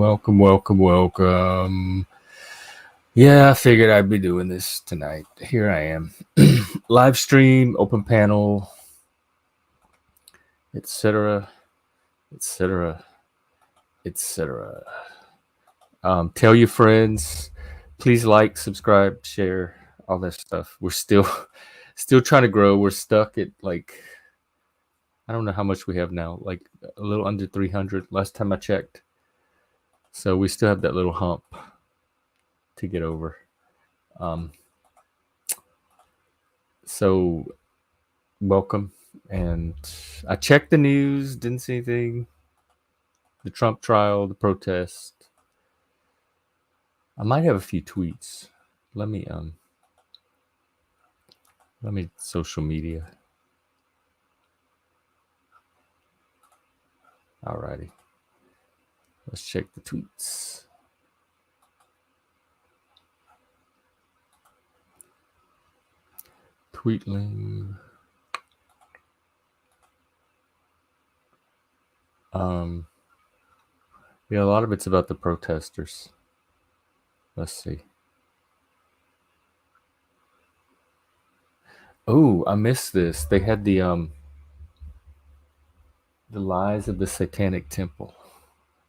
Welcome. Yeah, I figured I'd be doing this tonight. Here I am. Live stream, open panel, etc., etc., etc. Tell your friends. Please like, subscribe, share, all that stuff. We're still trying to grow. We're stuck at I don't know how much we have now, like a little under 300 last time I checked. So we still have that little hump to get over. So welcome. And I checked the news, didn't see anything. The Trump trial, the protest. I might have a few tweets. Let me social media. Alrighty. Let's check the tweets. Tweetling. Yeah, a lot of it's about the protesters. Let's see. Oh, I missed this. They had the lies of the Satanic Temple.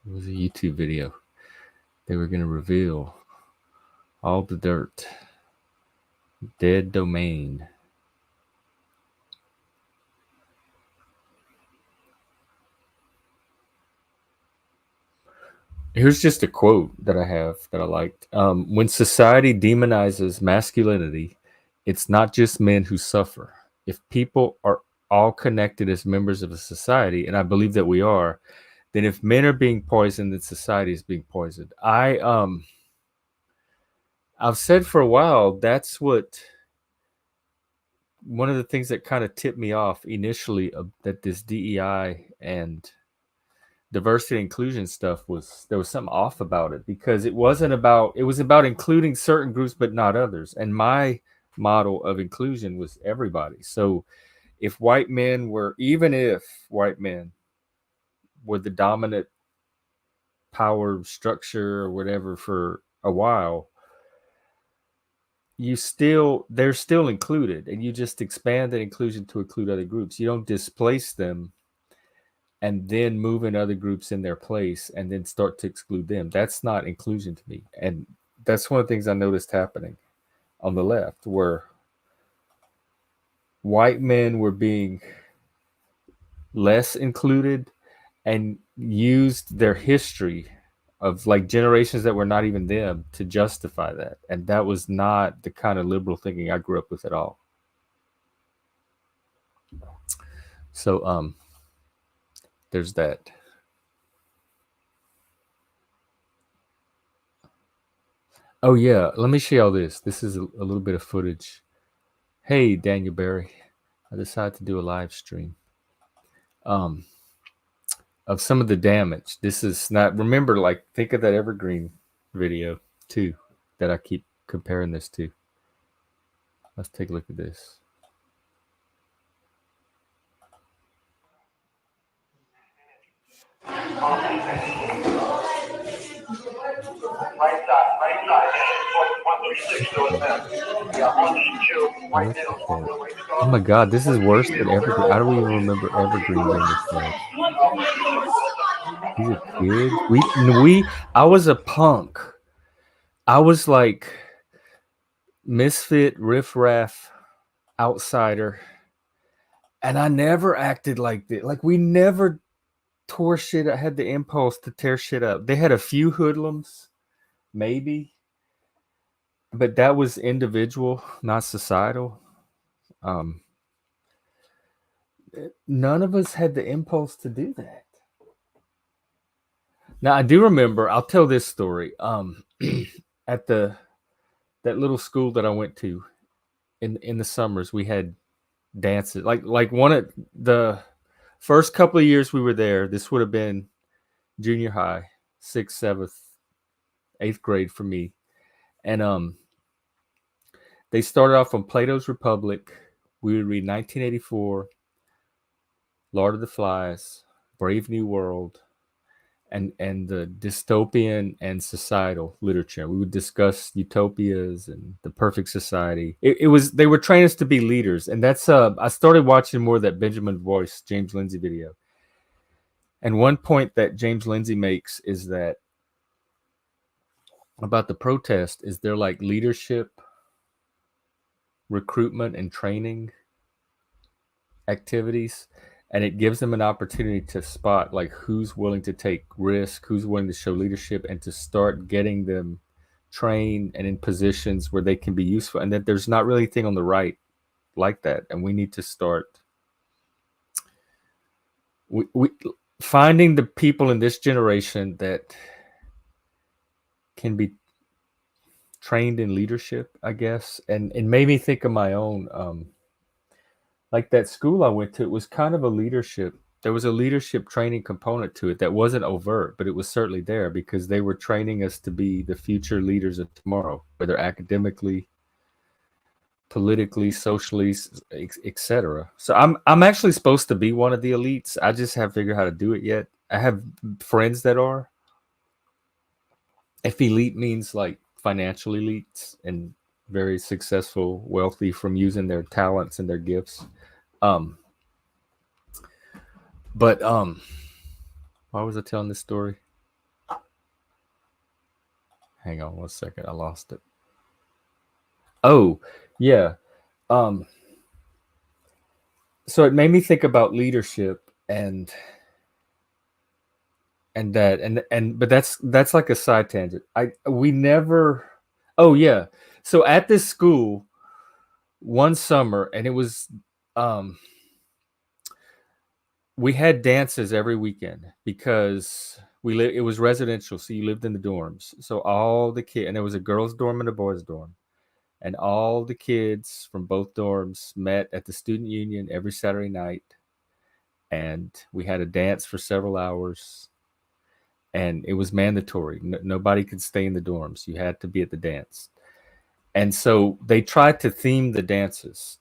It was a YouTube video. They were going to reveal all the dirt. Dead domain. Here's just a quote that I have that I liked. When society demonizes masculinity, it's not just men who suffer. If people are all connected as members of a society, and I believe that we are, then if men are being poisoned, then society is being poisoned. I've said for a while, that's what one of the things that kind of tipped me off initially that this DEI and diversity and inclusion stuff there was something off about it, because it was about including certain groups but not others. And my model of inclusion was everybody. So if white men were the dominant power structure or whatever for a while, they're still included, and you just expand that inclusion to include other groups. You don't displace them and then move in other groups in their place and then start to exclude them. That's not inclusion to me. And that's one of the things I noticed happening on the left, where white men were being less included and used their history of like generations that were not even them to justify that. And that was not the kind of liberal thinking I grew up with at all. So there's that. Oh yeah, let me show y'all this. This is a little bit of footage. Hey, Daniel Barry. I decided to do a live stream of some of the damage. This is not, remember, like, think of that Evergreen video too that I keep comparing this to. Let's take a look at this. Oh my God, this is worse than Evergreen. I don't even remember Evergreen being this bad. These are kids. I was a punk. I was like misfit, riffraff, outsider, and I never acted like this. Like, we never tore shit. I had the impulse to tear shit up. They had a few hoodlums, maybe, but that was individual, not societal. None of us had the impulse to do that. Now, I do remember, I'll tell this story. At that little school that I went to in the summers, we had dances. Like one of the first couple of years we were there, this would have been junior high, 6th, 7th, 8th grade for me. And they started off on Plato's Republic. We would read 1984, Lord of the Flies, Brave New World. and the dystopian and societal literature. We would discuss utopias and the perfect society. It was they were training us to be leaders, and that's I started watching more of that Benjamin Voice, James Lindsay video. And one point that James Lindsay makes is that about the protest is they're like leadership, recruitment, and training activities, and it gives them an opportunity to spot like who's willing to take risk, who's willing to show leadership, and to start getting them trained and in positions where they can be useful. And that there's not really anything on the right like that, and we need to start we finding the people in this generation that can be trained in leadership, I guess. And it made me think of my own like that school I went to. It was kind of a leadership, there was a leadership training component to it that wasn't overt, but it was certainly there because they were training us to be the future leaders of tomorrow, whether academically, politically, socially, etc. So I'm actually supposed to be one of the elites. I just haven't figured out how to do it yet. I have friends that are. If elite means like financial elites and very successful, wealthy from using their talents and their gifts. Um, but why was I telling this story? Hang on one second, I lost it. Oh, yeah. Um, so it made me think about leadership and that and but that's like a side tangent. We never. Oh yeah. So at this school one summer, and it was um we had dances every weekend because it was residential, so you lived in the dorms. So all the kids, and there was a girls' dorm and a boys' dorm, and all the kids from both dorms met at the student union every Saturday night, and we had a dance for several hours, and it was mandatory. Nobody could stay in the dorms. You had to be at the dance. And so they tried to theme the dances.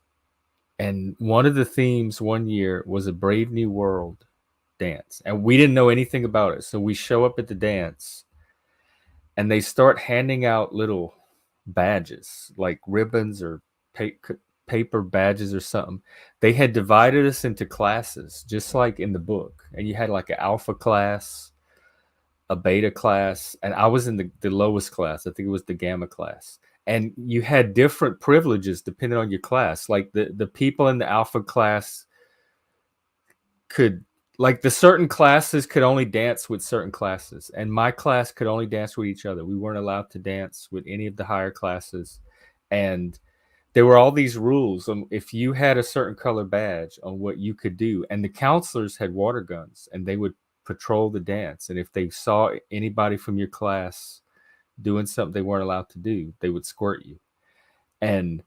And one of the themes one year was a Brave New World dance. And we didn't know anything about it. So we show up at the dance and they start handing out little badges, like ribbons or paper badges or something. They had divided us into classes, just like in the book. And you had like an alpha class, a beta class, and I was in the lowest class. I think it was the gamma class. And you had different privileges depending on your class. Like the people in the alpha class could, like the certain classes could only dance with certain classes, and my class could only dance with each other. We weren't allowed to dance with any of the higher classes. And there were all these rules on if you had a certain color badge on what you could do. And the counselors had water guns and they would patrol the dance. And if they saw anybody from your class doing something they weren't allowed to do, they would squirt you. And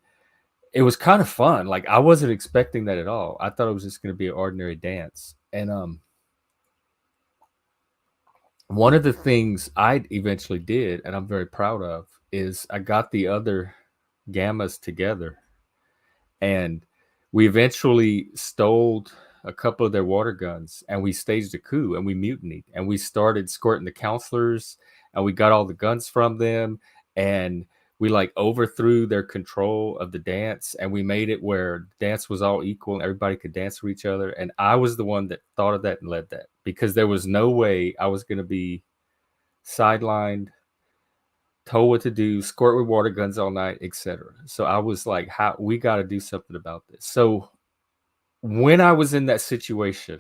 it was kind of fun. Like I wasn't expecting that at all. I thought it was just going to be an ordinary dance. And one of the things I eventually did, and I'm very proud of, is I got the other gammas together, and we eventually stole a couple of their water guns, and we staged a coup, and we mutinied, and we started squirting the counselors, and we got all the guns from them, and we like overthrew their control of the dance, and we made it where dance was all equal and everybody could dance for each other. And I was the one that thought of that and led that, because there was no way I was going to be sidelined, told what to do, squirt with water guns all night, etc. So I was like, how we got to do something about this. So when I was in that situation,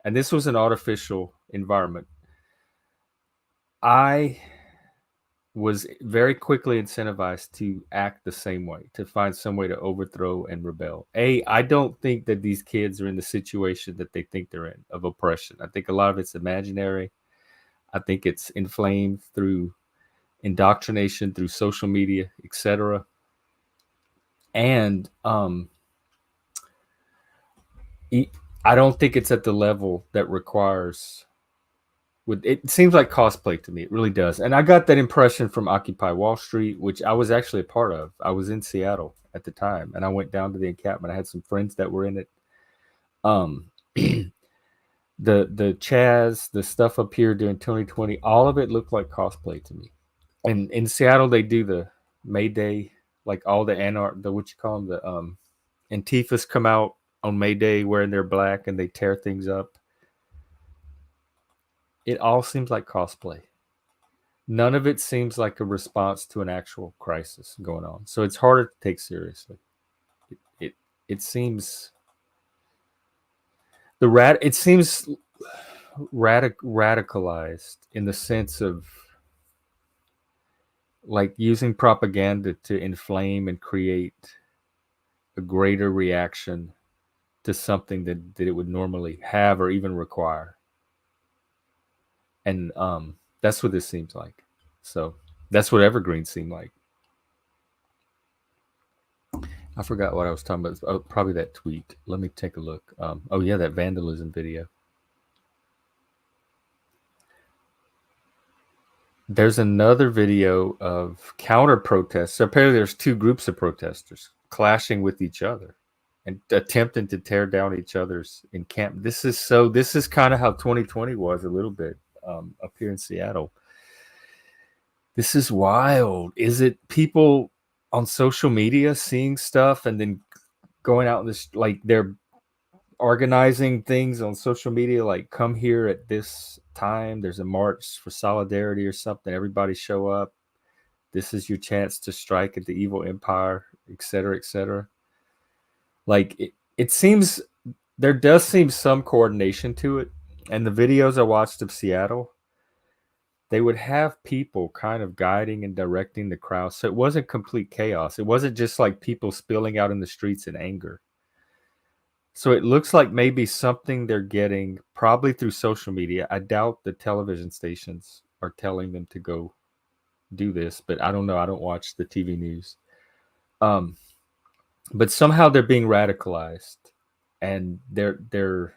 and this was an artificial environment, I was very quickly incentivized to act the same way, to find some way to overthrow and rebel. I don't think that these kids are in the situation that they think they're in of oppression. I think a lot of it's imaginary. I think it's inflamed through indoctrination, through social media, etc. And I don't think it's at the level that requires. It seems like cosplay to me. It really does. And I got that impression from Occupy Wall Street, which I was actually a part of. I was in Seattle at the time, and I went down to the encampment. I had some friends that were in it. The Chaz, the stuff up here during 2020, all of it looked like cosplay to me. And in Seattle, they do the May Day, like all the the what you call them, the Antifas come out on May Day wearing their black and they tear things up. It all seems like cosplay. None of it seems like a response to an actual crisis going on. So it's harder to take seriously. It it seems it seems radicalized in the sense of like using propaganda to inflame and create a greater reaction to something that it would normally have or even require. And that's what this seems like. So that's what Evergreen seemed like. I forgot what I was talking about. Oh, probably that tweet. Let me take a look. Oh yeah, that vandalism video. There's another video of counter protests. So apparently, there's two groups of protesters clashing with each other and attempting to tear down each other's encampment. This is kind of how 2020 was a little bit up here in Seattle. This is wild. Is it people on social media seeing stuff and then going out in this, like they're organizing things on social media, like come here at this time, there's a march for solidarity or something, everybody show up, this is your chance to strike at the evil empire, etc., etc. Like it seems there does seem some coordination to it. And the videos I watched of Seattle, they would have people kind of guiding and directing the crowd, so it wasn't complete chaos. It wasn't just like people spilling out in the streets in anger. So it looks like maybe something they're getting probably through social media. I doubt the television stations are telling them to go do this, but I don't know. I don't watch the TV news. Um, but somehow they're being radicalized, and they're.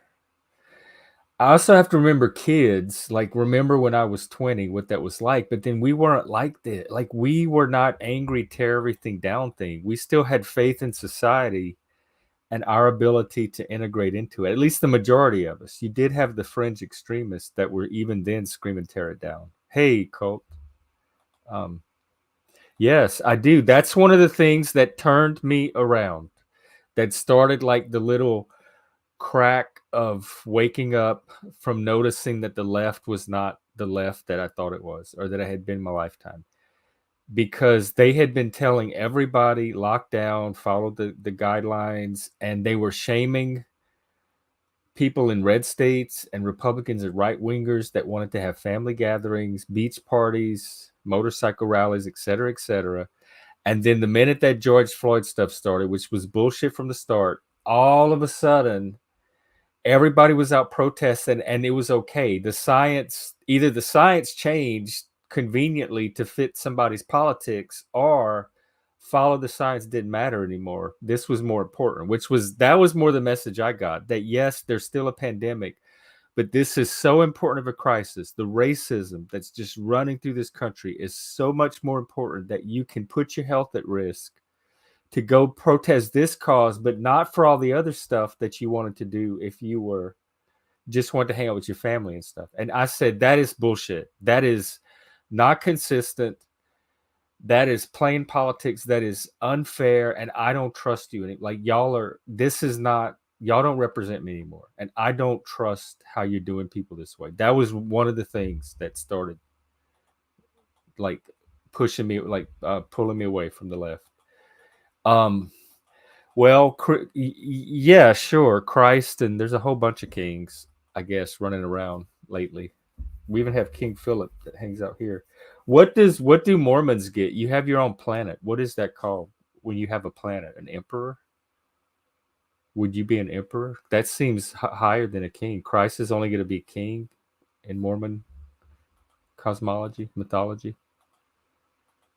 I also have to remember kids. Like remember when I was 20, what that was like. But then we weren't like that. Like we were not angry, tear everything down thing. We still had faith in society and our ability to integrate into it. At least the majority of us. You did have the fringe extremists that were even then screaming, tear it down. Hey, Colt. Um, yes, I do. That's one of the things that turned me around. That started like the little crack of waking up from noticing that the left was not the left that I thought it was or that I had been in my lifetime. Because they had been telling everybody lock down, follow the guidelines, and they were shaming people in red states and Republicans and right wingers that wanted to have family gatherings, beach parties, motorcycle rallies, et cetera, et cetera. And then the minute that George Floyd stuff started, which was bullshit from the start, all of a sudden everybody was out protesting and it was okay. The science, either the science changed conveniently to fit somebody's politics or follow the science didn't matter anymore. This was more important, that was more the message I got, that yes, there's still a pandemic, but this is so important of a crisis. The racism that's just running through this country is so much more important that you can put your health at risk to go protest this cause, but not for all the other stuff that you wanted to do if you were just wanted to hang out with your family and stuff. And I said, that is bullshit. That is not consistent. That is plain politics. That is unfair. And I don't trust you. And like, y'all don't represent me anymore. And I don't trust how you're doing people this way. That was one of the things that started like pushing me, like pulling me away from the left. Um, Well, yeah, sure, Christ, and there's a whole bunch of kings, I guess, running around lately. We even have King Philip that hangs out here. What do Mormons get? You have your own planet. What is that called when you have a planet? An emperor? Would you be an emperor? That seems higher than a king. Christ is only going to be king in Mormon cosmology, mythology.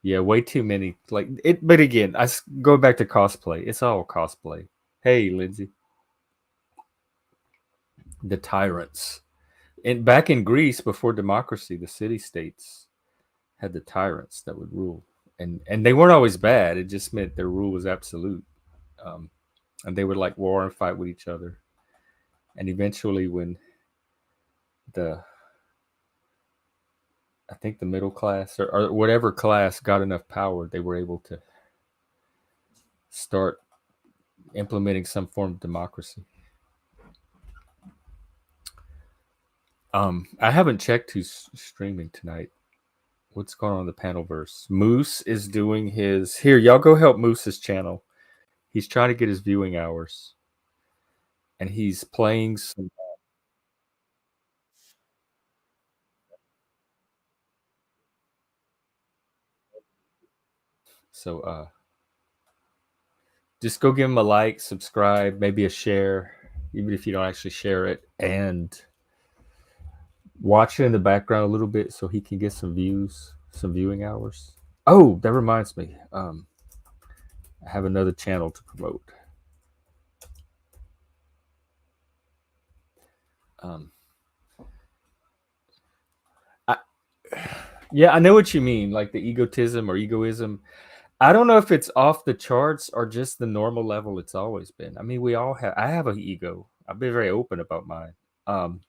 Yeah, way too many. Like it, but again, go back to cosplay. It's all cosplay. Hey, Lindsay. The tyrants. And back in Greece, before democracy, the city states had the tyrants that would rule, and they weren't always bad. It just meant their rule was absolute, um, and they would like war and fight with each other. And eventually, when the I think the middle class or whatever class got enough power, they were able to start implementing some form of democracy. I haven't checked who's streaming tonight. What's going on in the panelverse? Moose is doing his here. Y'all go help Moose's channel. He's trying to get his viewing hours, and he's playing some. So just go give him a like, subscribe, maybe a share, even if you don't actually share it, and watch it in the background a little bit so he can get some views, some viewing hours. Oh, that reminds me. I have another channel to promote. Um, I, yeah, I know what you mean, like the egotism or egoism. I don't know if it's off the charts or just the normal level it's always been. I mean, we all have. I have an ego. I've been very open about mine. Um,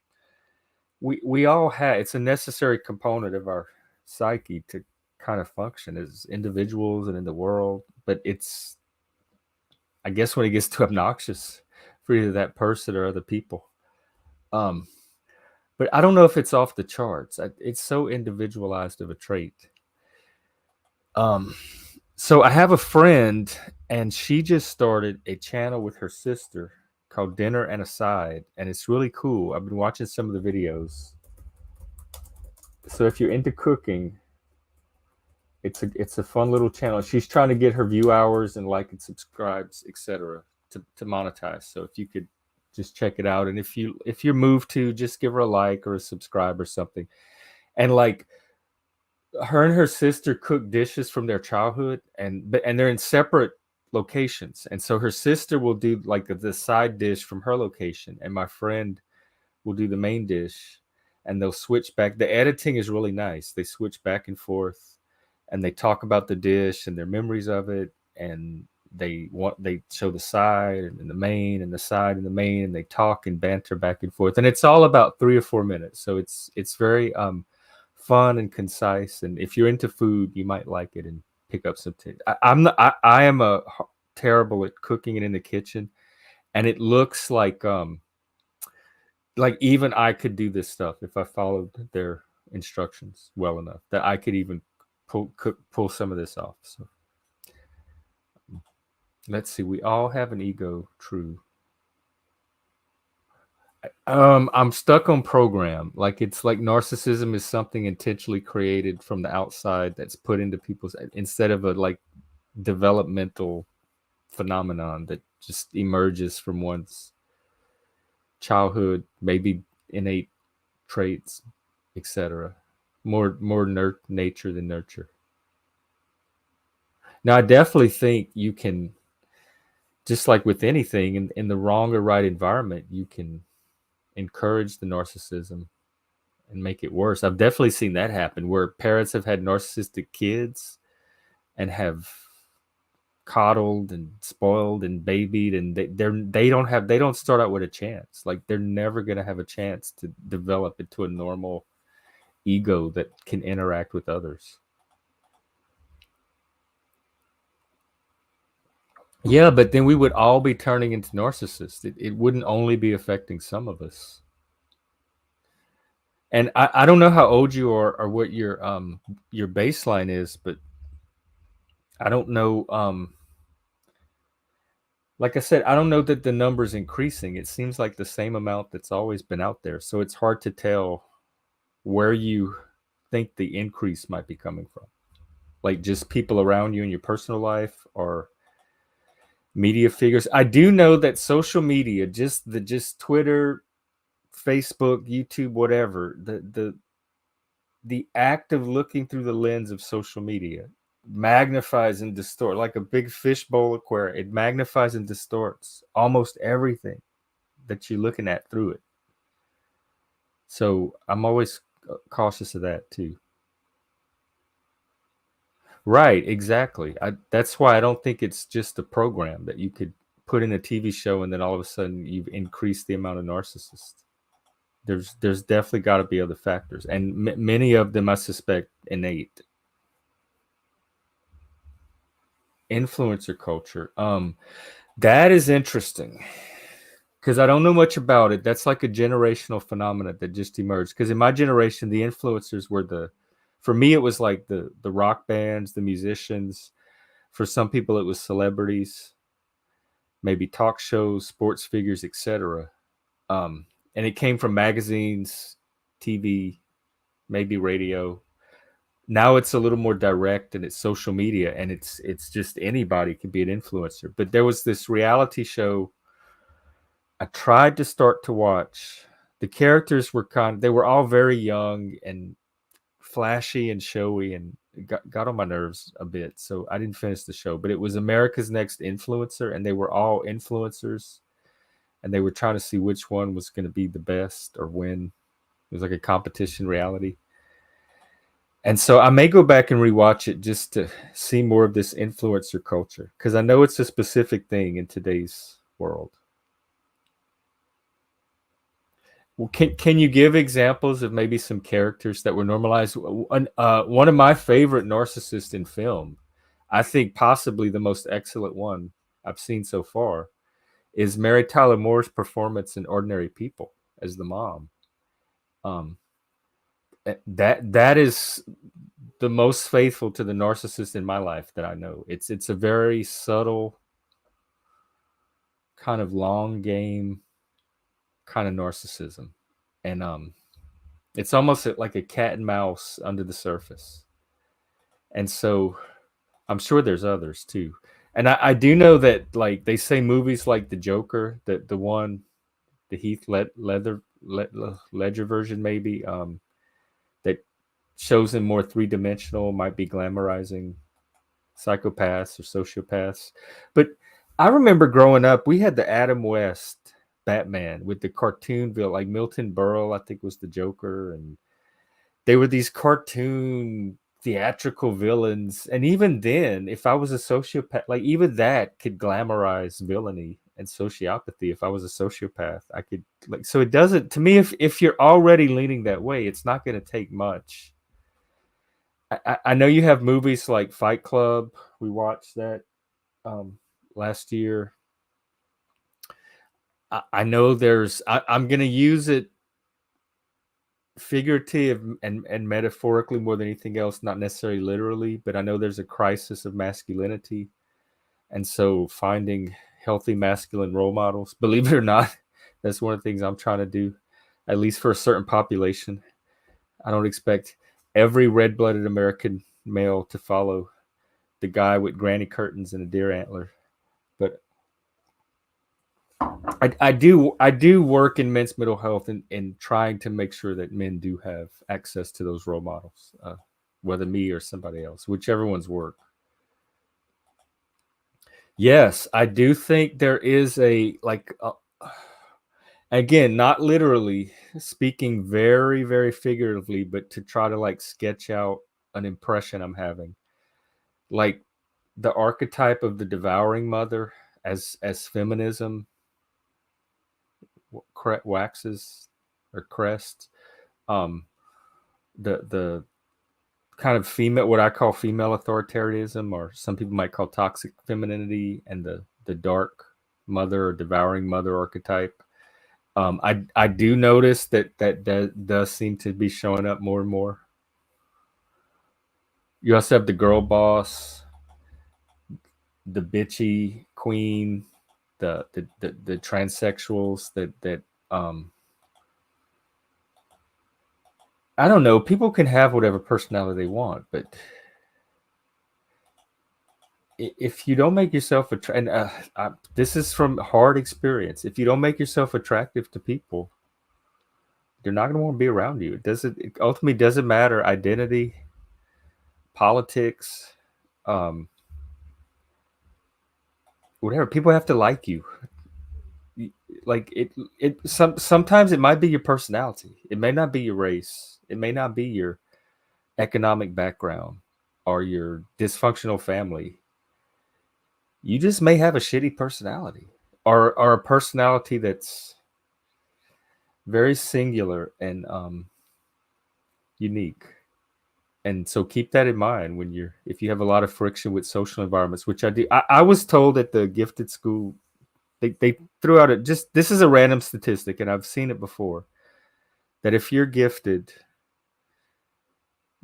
we all have. It's a necessary component of our psyche to kind of function as individuals and in the world. But it's, I guess, when it gets too obnoxious for either that person or other people. Um, but I don't know if it's off the charts. It's so individualized of a trait. Um, so I have a friend, and she just started a channel with her sister called Dinner and Aside, and it's really cool. I've been watching some of the videos. So if you're into cooking, it's a fun little channel. She's trying to get her view hours and like and subscribes, etc., to monetize. So if you could just check it out, and if you're moved to, just give her a like or a subscribe or something. And like her and her sister cook dishes from their childhood, and they're in separate locations. And so her sister will do like the side dish from her location, and my friend will do the main dish, and they'll switch back. The editing is really nice. They switch back and forth, and they talk about the dish and their memories of it, and they show the side and the main and the side and the main, and they talk and banter back and forth, and it's all about 3 or 4 minutes. So it's very fun and concise, and if you're into food, you might like it and pick up some tips. I'm not, I am a terrible at cooking and in the kitchen, and it looks like even I could do this stuff if I followed their instructions well enough, that I could even pull some of this off. So let's see. We all have an ego. True. I'm stuck on program. Like it's like narcissism is something intentionally created from the outside that's put into people's, instead of a like developmental phenomenon that just emerges from one's childhood, maybe innate traits, etc. More nature than nurture. Now, I definitely think you can, just like with anything, in the wrong or right environment, you can encourage the narcissism and make it worse. I've definitely seen that happen where parents have had narcissistic kids and have coddled and spoiled and babied, and they don't start out with a chance. Like they're never going to have a chance to develop into a normal ego that can interact with others. Yeah, but then we would all be turning into narcissists. It wouldn't only be affecting some of us. And I don't know how old you are or what your baseline is, but I don't know. Like I said, I don't know that the number's increasing. It seems like the same amount that's always been out there. So it's hard to tell where you think the increase might be coming from. Like just people around you in your personal life or media figures. I do know that social media, just Twitter, Facebook, YouTube, whatever, the act of looking through the lens of social media magnifies and distorts like a big fishbowl aquarium. It magnifies and distorts almost everything that you're looking at through it. So I'm always cautious of that too. Right, exactly. That's why I don't think it's just a program that you could put in a TV show and then all of a sudden you've increased the amount of narcissists. There's definitely got to be other factors, and many of them I suspect innate. Influencer culture. That is interesting because I don't know much about it. That's like a generational phenomenon that just emerged. Because in my generation, the influencers were for me, it was like the rock bands, the musicians. For some people, it was celebrities, maybe talk shows, sports figures, etc. And it came from magazines, TV, maybe radio. Now it's a little more direct, and it's social media, and it's just anybody can be an influencer. But there was this reality show I tried to start to watch. The characters were they were all very young and flashy and showy, and it got on my nerves a bit. So I didn't finish the show, but it was America's Next Influencer, and they were all influencers, and they were trying to see which one was going to be the best or win. It was like a competition reality. And so I may go back and rewatch it just to see more of this influencer culture, because I know it's a specific thing in today's world. Well, can you give examples of maybe some characters that were normalized? One of my favorite narcissists in film, I think possibly the most excellent one I've seen so far, is Mary Tyler Moore's performance in Ordinary People as the mom. Um, that is the most faithful to the narcissist in my life that I know. It's a very subtle, kind of long game kind of narcissism, and it's almost like a cat and mouse under the surface. And so I'm sure there's others too. And I do know that, like, they say movies like The Joker, the one, the Ledger version, maybe, that shows him more three dimensional, might be glamorizing psychopaths or sociopaths. But I remember growing up, we had the Adam West Batman with the cartoon villain, like Milton Berle, I think was the Joker, and they were these cartoon theatrical villains. And even then, if I was a sociopath, like, even that could glamorize villainy and sociopathy. If I was a sociopath, I could, like, so it doesn't, to me, if you're already leaning that way, it's not going to take much. I know you have movies like Fight Club. We watched that last year. I know I'm going to use it figurative and metaphorically more than anything else, not necessarily literally, but I know there's a crisis of masculinity. And so finding healthy masculine role models, believe it or not, that's one of the things I'm trying to do, at least for a certain population. I don't expect every red-blooded American male to follow the guy with granny curtains and a deer antler. But I do work in men's mental health and trying to make sure that men do have access to those role models, whether me or somebody else, whichever one's work. Yes, I do think there is again, not literally speaking, very, very figuratively, but to try to, like, sketch out an impression I'm having, like the archetype of the devouring mother as feminism waxes or crests, um the kind of female, what I call female authoritarianism, or some people might call toxic femininity, and the dark mother or devouring mother archetype. I do notice that does seem to be showing up more and more. You also have the girl boss, the bitchy queen, the transsexuals that I don't know. People can have whatever personality they want, but if you don't make yourself this is from hard experience. If you don't make yourself attractive to people, they're not going to want to be around you. It ultimately doesn't matter identity, politics, whatever. People have to like you. Like sometimes it might be your personality. It may not be your race. It may not be your economic background or your dysfunctional family. You just may have a shitty personality, or a personality that's very singular and unique. And so keep that in mind when you're if you have a lot of friction with social environments, which I do. I was told at the gifted school they threw out just this is a random statistic, and I've seen it before, that if you're gifted,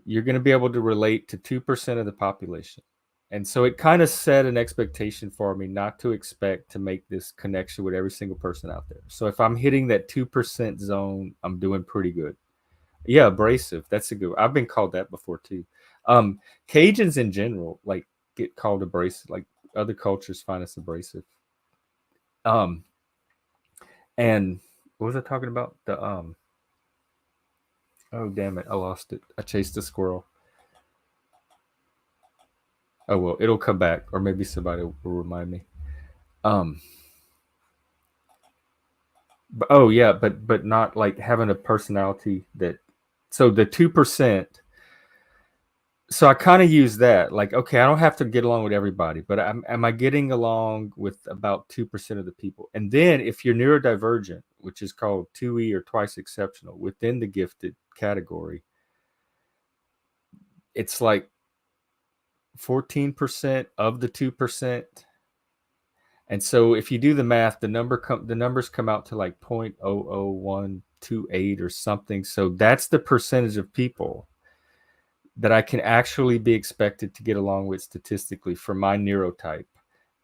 you're going to be able to relate to 2% of the population. And so it kind of set an expectation for me not to expect to make this connection with every single person out there. So if I'm hitting that 2% zone, I'm doing pretty good. Yeah, abrasive. That's a good. I've been called that before too. Um, Cajuns in general like get called abrasive. Like other cultures find us abrasive. Um, and what was I talking about? The oh damn it, I lost it. I chased a squirrel. Oh well, it'll come back, or maybe somebody will remind me. Um, but oh yeah, but not like having a personality that. So the 2%. So I kind of use that, like, okay, I don't have to get along with everybody, but am I getting along with about 2% of the people? And then if you're neurodivergent, which is called 2E or twice exceptional within the gifted category, it's like 14% of the 2%. And so if you do the math, the numbers come out to like 0.00128 or something. So that's the percentage of people that I can actually be expected to get along with statistically for my neurotype.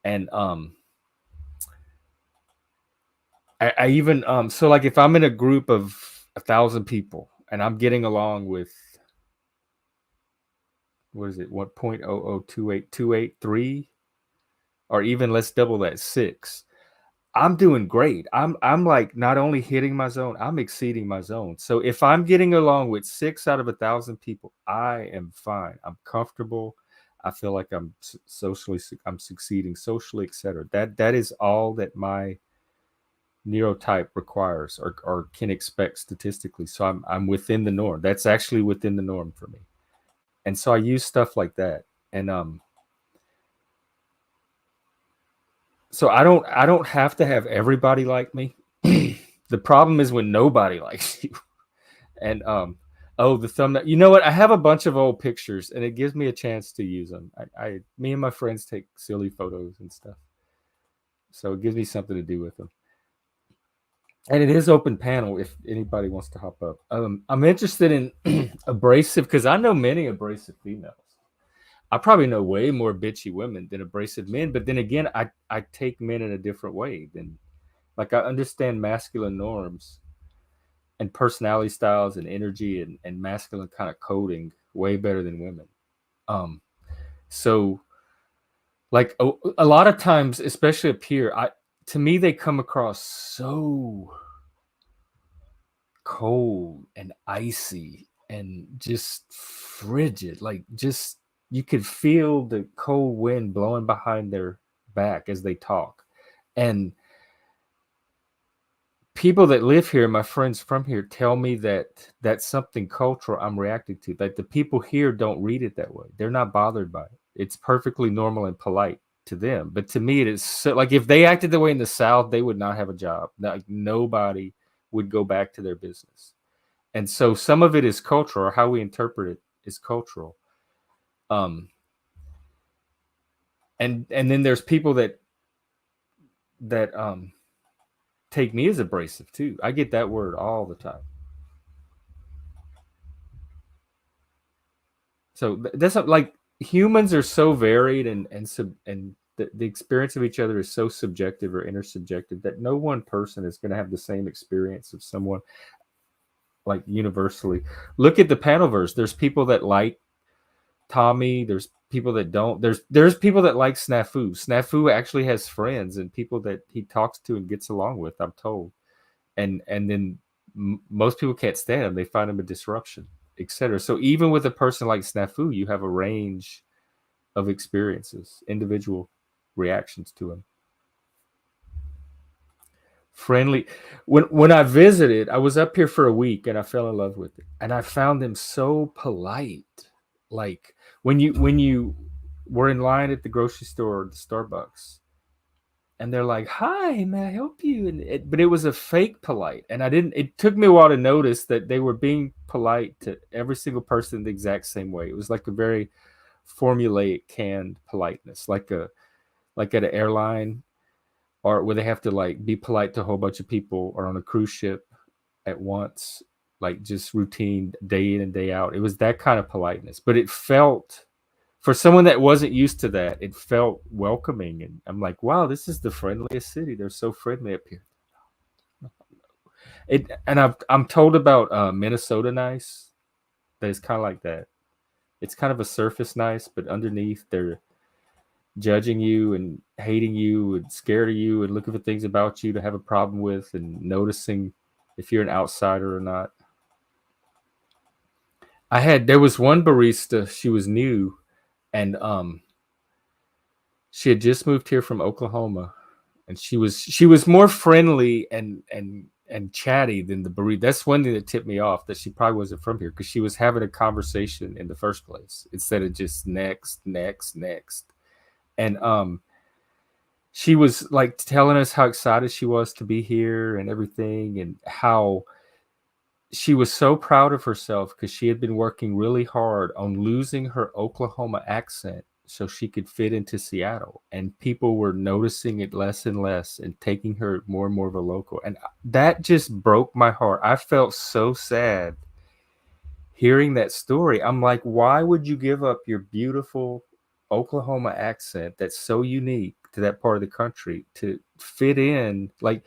And I even so like if I'm in a group of 1,000 people and I'm getting along with what is it 1.0028283, or even let's double that 6, I'm doing great. I'm like not only hitting my zone, I'm exceeding my zone. So if I'm getting along with 6 out of 1,000 people, I am fine. I'm comfortable. I feel like I'm succeeding socially, etc. That is all that my neurotype requires or can expect statistically. So I'm within the norm. That's actually within the norm for me. And so I use stuff like that. And so I don't have to have everybody like me. The problem is when nobody likes you. And oh, the thumbnail. You know what? I have a bunch of old pictures, and it gives me a chance to use them. Me and my friends take silly photos and stuff, so it gives me something to do with them. And it is open panel if anybody wants to hop up. I'm interested in abrasive because I know many abrasive females. I probably know way more bitchy women than abrasive men, but then again, I take men in a different way than like I understand masculine norms and personality styles and energy and masculine kind of coding way better than women. Um, so like a lot of times, especially up here, to me they come across so cold and icy and just frigid. Like just you could feel the cold wind blowing behind their back as they talk. And people that live here, my friends from here, tell me that that's something cultural I'm reacting to. That the people here don't read it that way. They're not bothered by it. It's perfectly normal and polite to them. But to me, it is so, like if they acted the way in the South, they would not have a job. Like nobody would go back to their business. And so some of it is cultural, or how we interpret it is cultural. Um, and then there's people that take me as abrasive too. I get that word all the time. So that's not, like humans are so varied and the experience of each other is so subjective or intersubjective that no one person is going to have the same experience of someone like universally. Look at the panelverse. There's people that like Tommy. There's people that don't. There's people that like Snafu. Snafu actually has friends and people that he talks to and gets along with. I'm told, and then most people can't stand him. They find him a disruption, etc. So even with a person like Snafu, you have a range of experiences, individual reactions to him. Friendly. When I visited, I was up here for a week and I fell in love with it. And I found them so polite. Like when you were in line at the grocery store or the Starbucks, and they're like, "Hi, may I help you?" But it was a fake polite, and I didn't. It took me a while to notice that they were being polite to every single person the exact same way. It was like a very formulaic, canned politeness, like at an airline, or where they have to like be polite to a whole bunch of people, or on a cruise ship at once, like just routine day in and day out. It was that kind of politeness, but it felt, for someone that wasn't used to that, it felt welcoming. And I'm like, wow, this is the friendliest city. They're so friendly up here. I'm told about Minnesota nice. That it's kind of like that. It's kind of a surface nice, but underneath they're judging you and hating you and scared of you and looking for things about you to have a problem with and noticing if you're an outsider or not. There was one barista, she was new, and she had just moved here from Oklahoma, and she was more friendly and chatty than the barista. That's one thing that tipped me off, that she probably wasn't from here, because she was having a conversation in the first place instead of just next. And she was like telling us how excited she was to be here and everything, and how she was so proud of herself because she had been working really hard on losing her Oklahoma accent so she could fit into Seattle. And people were noticing it less and less and taking her more and more of a local. And that just broke my heart. I felt so sad hearing that story. I'm like, why would you give up your beautiful Oklahoma accent that's so unique to that part of the country to fit in? Like,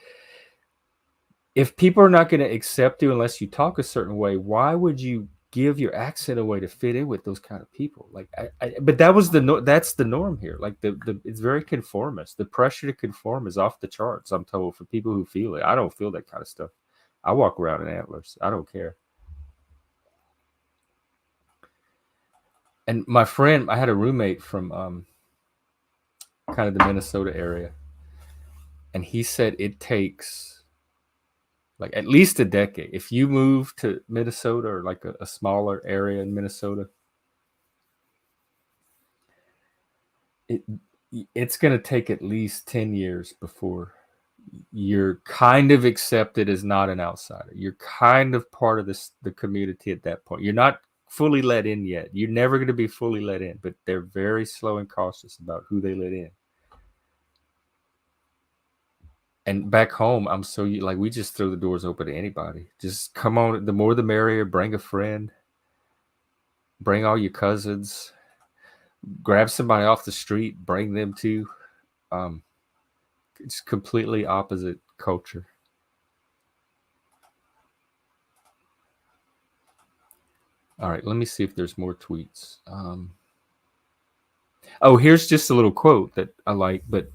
if people are not going to accept you unless you talk a certain way, why would you give your accent away to fit in with those kind of people? Like, but that's the norm here. Like it's very conformist. The pressure to conform is off the charts, I'm told, for people who feel it. I don't feel that kind of stuff. I walk around in antlers. I don't care. And my friend, I had a roommate from kind of the Minnesota area, and he said it takes like at least a decade. If you move to Minnesota, or like a smaller area in Minnesota, it it's going to take at least 10 years before you're kind of accepted as not an outsider. You're kind of part of the community at that point. You're not fully let in yet. You're never going to be fully let in, but they're very slow and cautious about who they let in. And back home, I'm so like, we just throw the doors open to anybody. Just come on, the more the merrier. Bring a friend, bring all your cousins, grab somebody off the street, bring them too. Um, it's completely opposite culture. All right, let me see if there's more tweets. Oh, here's just a little quote that I like. But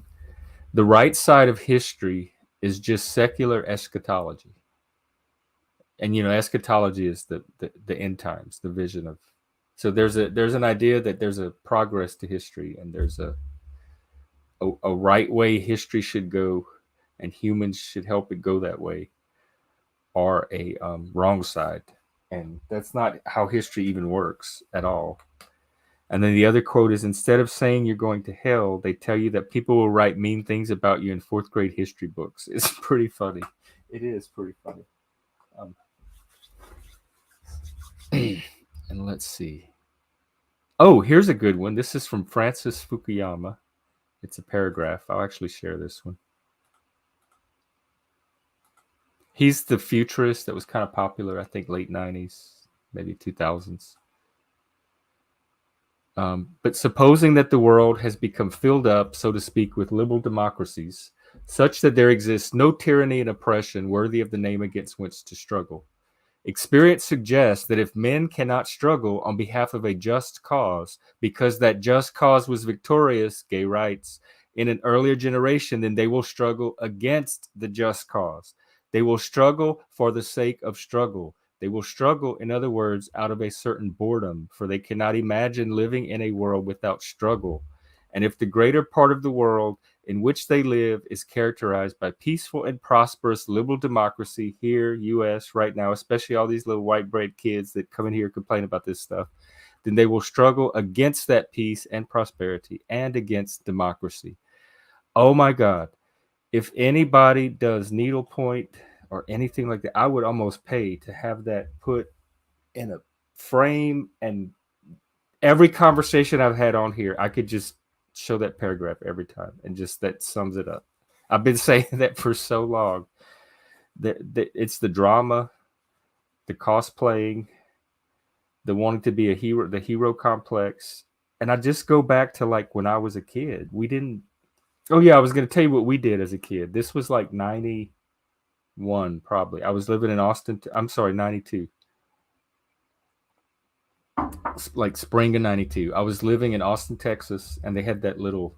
the right side of history is just secular eschatology. And eschatology is the end times, the vision of. So there's an idea that there's a progress to history, and there's a right way history should go, and humans should help it go that way, or a wrong side. And that's not how history even works at all. And then the other quote is, instead of saying you're going to hell, they tell you that people will write mean things about you in fourth grade history books. It's pretty funny. It is pretty funny. Um, and let's see. Oh, here's a good one. This is from Francis Fukuyama. It's a paragraph. I'll actually share this one. He's the futurist that was kind of popular, I think, late 90s, maybe 2000s. But supposing that the world has become filled up, so to speak, with liberal democracies, such that there exists no tyranny and oppression worthy of the name against which to struggle. Experience suggests that if men cannot struggle on behalf of a just cause, because that just cause was victorious, Gay writes, in an earlier generation, then they will struggle against the just cause. They will struggle for the sake of struggle. They will struggle, in other words, out of a certain boredom, for they cannot imagine living in a world without struggle. And if the greater part of the world in which they live is characterized by peaceful and prosperous liberal democracy here, US, right now, especially all these little white bread kids that come in here and complain about this stuff, then they will struggle against that peace and prosperity and against democracy. Oh my God. if anybody does needlepoint or anything like that, I would almost pay to have that put in a frame, and every conversation I've had on here, I could just show that paragraph every time, and just that sums it up. I've been saying that for so long. That it's the drama, the cosplaying, the wanting to be a hero, the hero complex. And I just go back to like when I was a kid. We didn't. Oh yeah, I was going to tell you what we did as a kid. This was like 91 probably. I was living in Austin. I'm sorry, 92. Like spring of 92. I was living in Austin, Texas, and they had that little,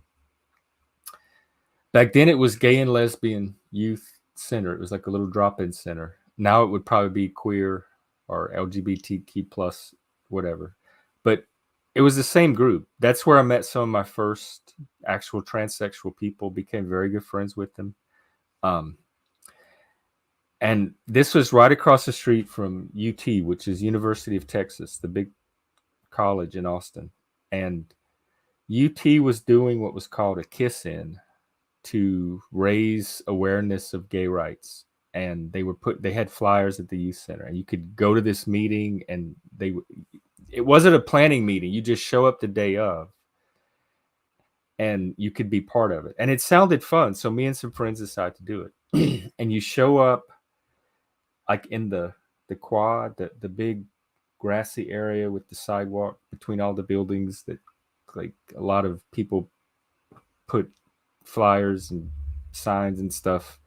back then it was gay and lesbian youth center. It was like a little drop-in center. Now it would probably be queer or LGBTQ plus whatever. But it was the same group. That's where I met some of my first actual transsexual people, became very good friends with them. And this was right across the street from UT, which is University of Texas, the big college in Austin. And UT was doing what was called a kiss-in to raise awareness of gay rights. And they had flyers at the youth center, and you could go to this meeting, and it wasn't a planning meeting. You just show up the day of, and you could be part of it. And it sounded fun. So me and some friends decided to do it. And you show up like in the quad, the big grassy area with the sidewalk between all the buildings, that like a lot of people put flyers and signs and stuff.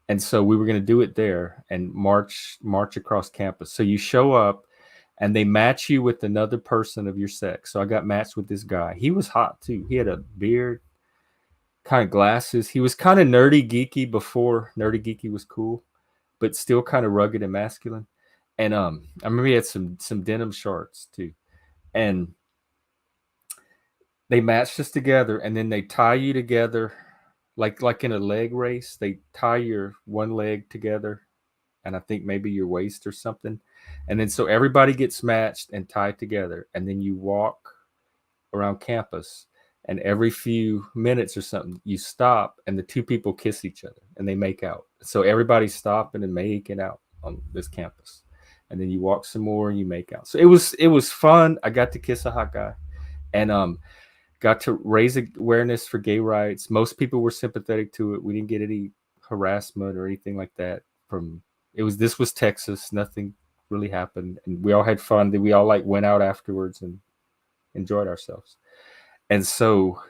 And so we were going to do it there and march across campus. So you show up, and they match you with another person of your sex. So I got matched with this guy. He was hot too. He had a beard, kind of glasses. He was kind of nerdy geeky before nerdy geeky was cool, but still kind of rugged and masculine. And I remember he had some denim shorts too. And they matched us together, and then they tie you together like in a leg race. They tie your one leg together, and I think maybe your waist or something. And then so everybody gets matched and tied together, and then you walk around campus, and every few minutes or something you stop, and the two people kiss each other and they make out. So everybody's stopping and making out on this campus. And then you walk some more and you make out. So it was fun. I got to kiss a hot guy, and got to raise awareness for gay rights. Most people were sympathetic to it. We didn't get any harassment or anything like that from this was Texas. Nothing really happened, and we all had fun. We all like went out afterwards and enjoyed ourselves. And so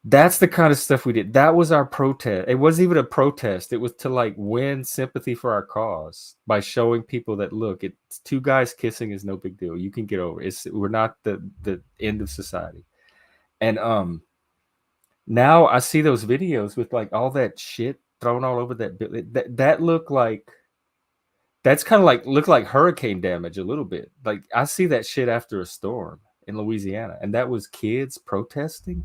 that's the kind of stuff we did. That was our protest. It wasn't even a protest. It was to like win sympathy for our cause by showing people that, look, it's two guys kissing is no big deal. You can get over it. We're not the end of society. And now I see those videos with like all that shit thrown all over that look like, that's kind of like look like hurricane damage a little bit. Like I see that shit after a storm in Louisiana, and that was kids protesting.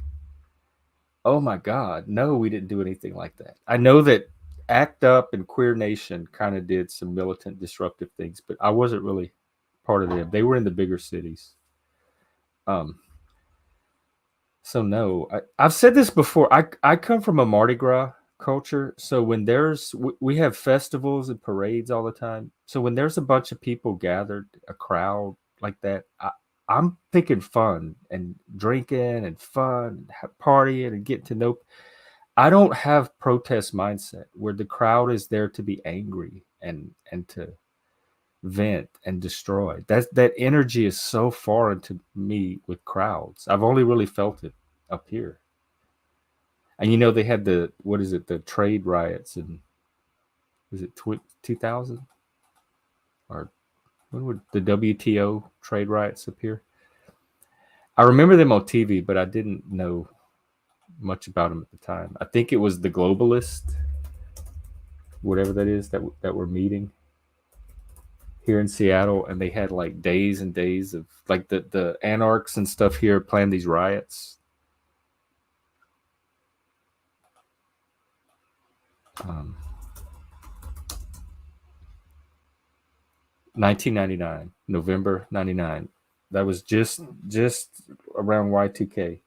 Oh my God, no, we didn't do anything like that. I know that ACT UP and Queer Nation kind of did some militant disruptive things, but I wasn't really part of them. They were in the bigger cities. So no, I've said this before. I come from a Mardi Gras culture. So when we have festivals and parades all the time. So when there's a bunch of people gathered, a crowd like that, I'm thinking fun and drinking and fun, and partying and getting to know. I don't have protest mindset where the crowd is there to be angry and to vent and destroy. That energy is so foreign to me with crowds. I've only really felt it up here. And you know, they had the trade riots in, was it 2000, or when would the WTO trade riots up here? I remember them on TV, but I didn't know much about them at the time. I think it was the globalists, whatever that is, that were meeting here in Seattle, and they had like days and days of like the anarchs and stuff here plan these riots. 1999, November 99. That was just around Y2K.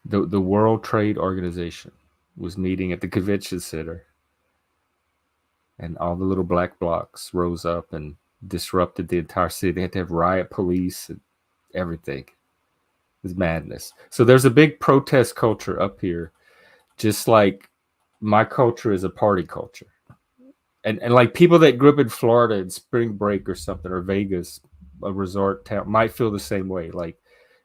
The World Trade Organization was meeting at the convention center, and all the little black blocs rose up and disrupted the entire city. They had to have riot police and everything. It was madness. So there's a big protest culture up here, just like my culture is a party culture. And like people that grew up in Florida in spring break or something, or Vegas, a resort town, might feel the same way. Like,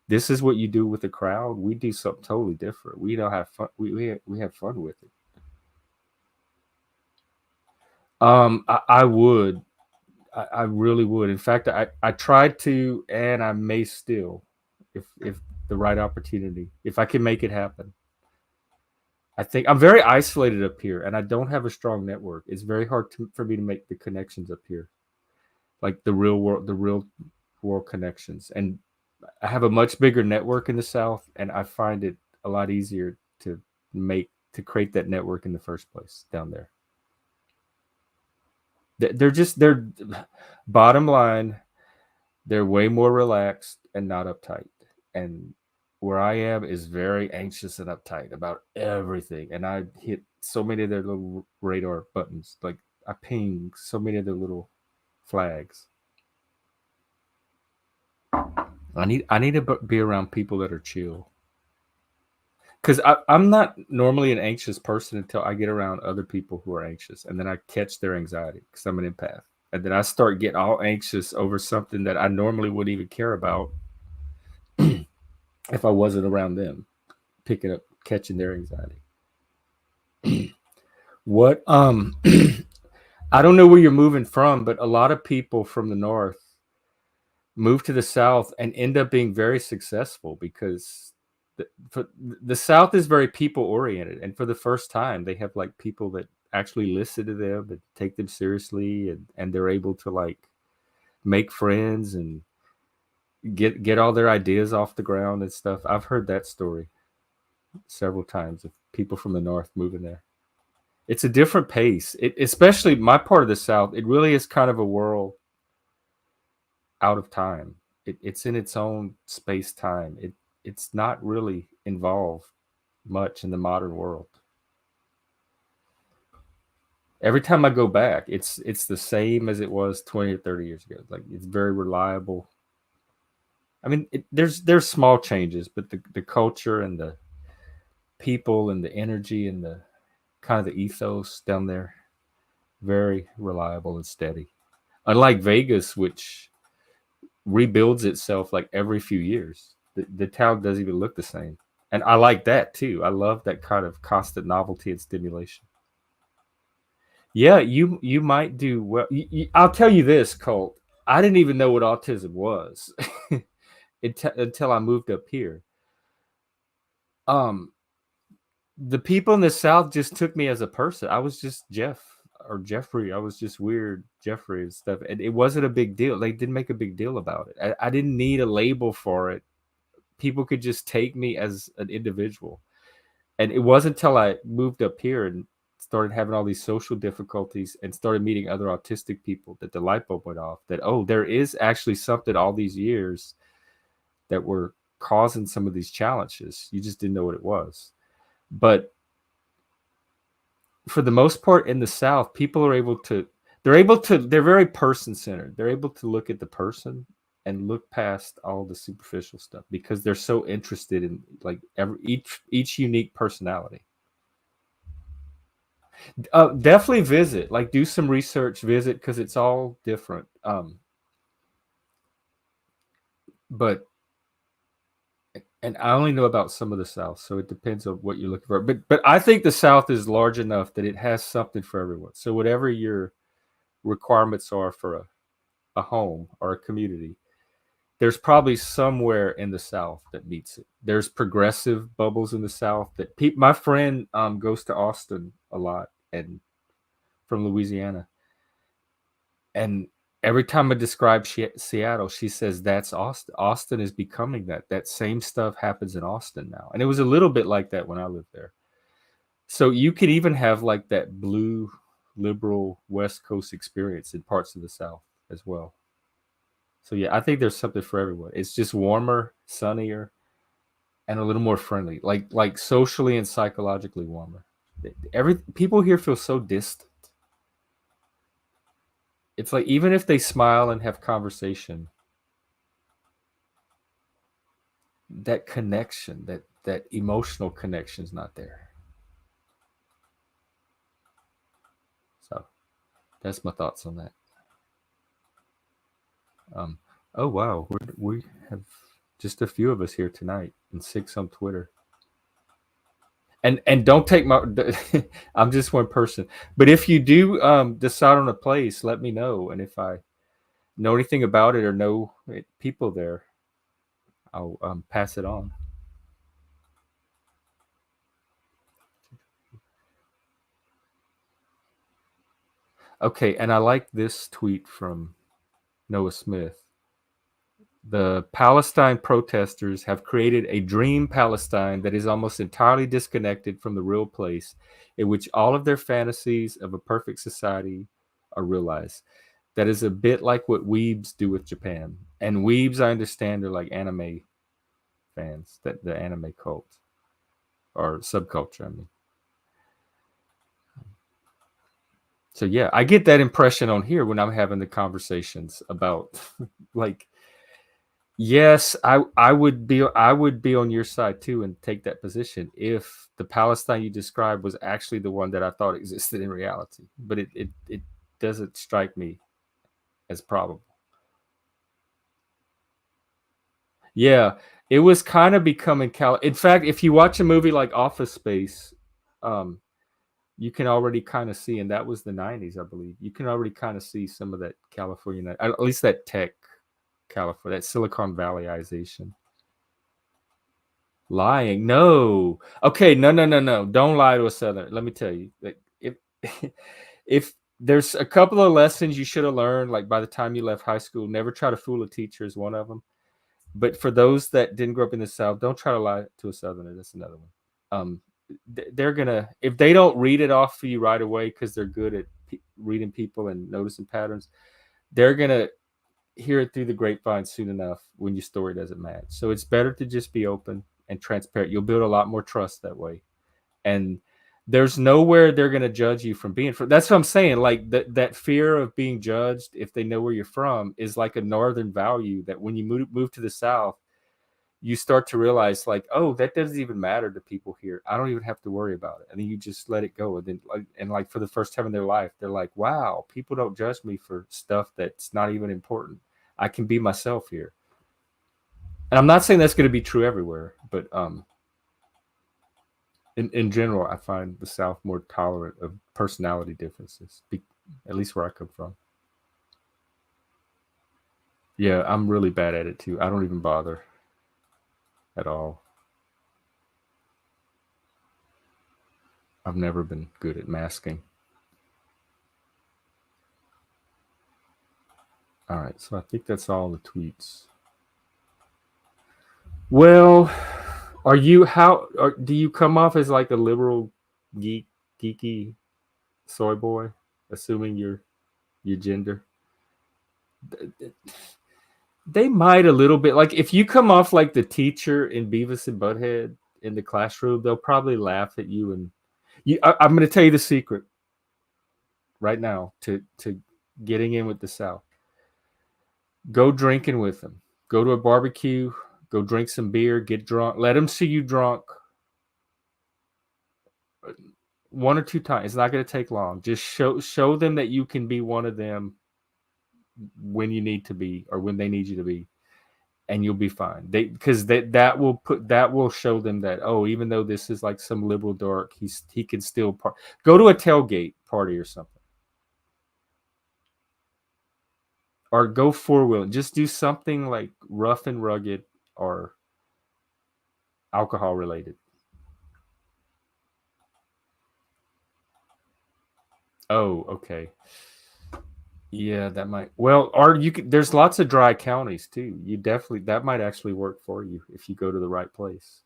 this is what you do with the crowd. We do something totally different. We don't have fun. We have fun with it. I would. I really would. In fact, I tried to, and I may still, if the right opportunity, if I can make it happen. I think I'm very isolated up here, and I don't have a strong network. It's very hard for me to make the connections up here, like the real world connections. And I have a much bigger network in the South, and I find it a lot easier to create that network in the first place down there. They're bottom line. They're way more relaxed and not uptight. And where I am is very anxious and uptight about everything. And I hit so many of their little radar buttons. Like, I ping so many of their little flags. I need to be around people that are chill. Because I'm not normally an anxious person until I get around other people who are anxious, and then I catch their anxiety because I'm an empath, and then I start getting all anxious over something that I normally wouldn't even care about if I wasn't around them, picking up, catching their anxiety. What I don't know where you're moving from, but a lot of people from the north move to the south and end up being very successful because the south is very people oriented, and for the first time they have like people that actually listen to them and take them seriously, and they're able to like make friends and get all their ideas off the ground and stuff. I've heard that story several times of people from the north moving there. It's a different pace. Especially my part of the south, it really is kind of a world out of time. It's in its own space time. It's not really involved much in the modern world. Every time I go back, it's the same as it was 20 or 30 years ago. Like, it's very reliable. I mean, there's small changes, but the culture and the people and the energy and the kind of the ethos down there, very reliable and steady. Unlike Vegas, which rebuilds itself like every few years. The town doesn't even look the same. And I like that too. I love that kind of constant novelty and stimulation. Yeah, you might do well. I'll tell you this, Colt. I didn't even know what autism was until I moved up here. Um, the people in the South just took me as a person. I was just Jeff or Jeffrey. I was just weird Jeffrey and stuff. And it wasn't a big deal. They didn't make a big deal about it. I didn't need a label for it. People could just take me as an individual. And it wasn't until I moved up here and started having all these social difficulties and started meeting other autistic people that the light bulb went off, that, oh, there is actually something all these years that were causing some of these challenges. You just didn't know what it was. But for the most part in the South, people are able to, they're very person centered. They're able to look at the person and look past all the superficial stuff because they're so interested in like each unique personality. Definitely visit, like do some research, visit, because it's all different. But and I only know about some of the South, so it depends on what you're looking for. But I think the South is large enough that it has something for everyone. So whatever your requirements are for a home or a community, there's probably somewhere in the South that meets it. There's progressive bubbles in the South that my friend goes to Austin a lot, and from Louisiana, and every time I describe Seattle, she says that's Austin. Austin is becoming that. That same stuff happens in Austin now, and it was a little bit like that when I lived there. So you could even have like that blue liberal West Coast experience in parts of the South as well. So yeah, I think there's something for everyone. It's just warmer, sunnier, and a little more friendly, like socially and psychologically warmer. Every people here feel so distant. It's like even if they smile and have conversation, that connection, that emotional connection is not there. So that's my thoughts on that. Um, oh wow, we have just a few of us here tonight, and 6 on Twitter. And don't take my. I'm just one person, but if you do decide on a place, let me know, and if I know anything about it or know people there, I'll pass it on. Okay, and I like this tweet from Noah Smith. The Palestine protesters have created a dream Palestine that is almost entirely disconnected from the real place, in which all of their fantasies of a perfect society are realized. That is a bit like what weebs do with Japan. And weebs, I understand, are like anime fans, that the anime cult or subculture. I mean, so yeah, I get that impression on here when I'm having the conversations about like yes, I would be on your side too and take that position if the Palestine you described was actually the one that I thought existed in reality. But it doesn't strike me as probable. Yeah, it was kind of becoming In fact, if you watch a movie like Office Space, um, you can already kind of see, and that was the '90s, I believe. You can already kind of see some of that California, at least that tech California, that Silicon Valleyization. Lying? No. Okay, no, no, no, no. Don't lie to a Southerner. Let me tell you, like if if there's a couple of lessons you should have learned, like by the time you left high school, never try to fool a teacher is one of them. But for those that didn't grow up in the South, don't try to lie to a Southerner. That's another one. Um, they're gonna if they don't read it off for you right away because they're good at reading people and noticing patterns, they're gonna hear it through the grapevine soon enough when your story doesn't match. So it's better to just be open and transparent. You'll build a lot more trust that way. And there's nowhere they're going to judge you from being from. That's what I'm saying. Like that fear of being judged if they know where you're from is like a northern value that when you move to the South, you start to realize like, oh, that doesn't even matter to people here. I don't even have to worry about it. And then you just let it go. And then like for the first time in their life, they're like, wow, people don't judge me for stuff that's not even important. I can be myself here. And I'm not saying that's going to be true everywhere, but in general, I find the South more tolerant of personality differences, at least where I come from. Yeah, I'm really bad at it too. I don't even bother at all. I've never been good at masking. All right, so I think that's all the tweets. Well, are you do you come off as like a liberal geeky soy boy, assuming your gender? They might a little bit. Like if you come off like the teacher in Beavis and Butthead in the classroom, they'll probably laugh at you. And I'm going to tell you the secret right now to getting in with the South. Go drinking with them. Go to a barbecue. Go drink some beer. Get drunk. Let them see you drunk 1 or 2 times. It's not going to take long. Just show them that you can be one of them when you need to be or when they need you to be, and you'll be fine. Because that will show them that, oh, even though this is like some liberal dork, he can still go to a tailgate party or something, or go four wheeling. Just do something like rough and rugged or alcohol related. Oh, okay. Yeah, that might. Well, or you could. There's lots of dry counties too. You definitely that might actually work for you if you go to the right place.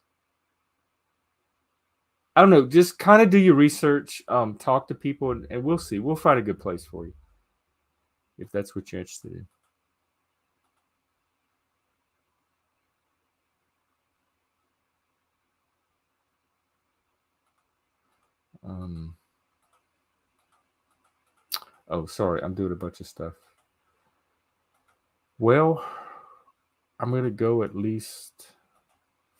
I don't know. Just kind of do your research. Talk to people, and we'll see. We'll find a good place for you if that's what you're interested in. Oh, sorry, I'm doing a bunch of stuff. Well, I'm gonna go at least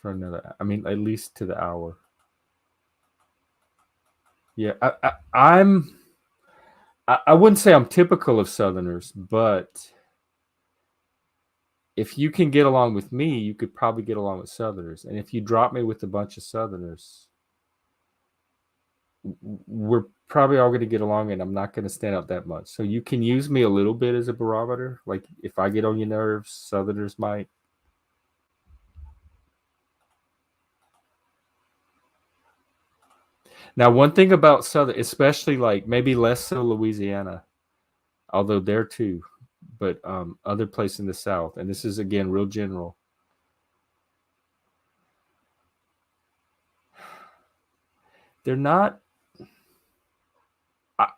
for another. I mean, at least to the hour. Yeah, I wouldn't say I'm typical of Southerners, but if you can get along with me, you could probably get along with Southerners. And if you drop me with a bunch of Southerners, we're probably all going to get along, and I'm not going to stand out that much. So you can use me a little bit as a barometer. Like if I get on your nerves, Southerners might. Now, one thing about Southern, especially like maybe less so Louisiana, although there too, but other places in the South, and this is again real general. They're not.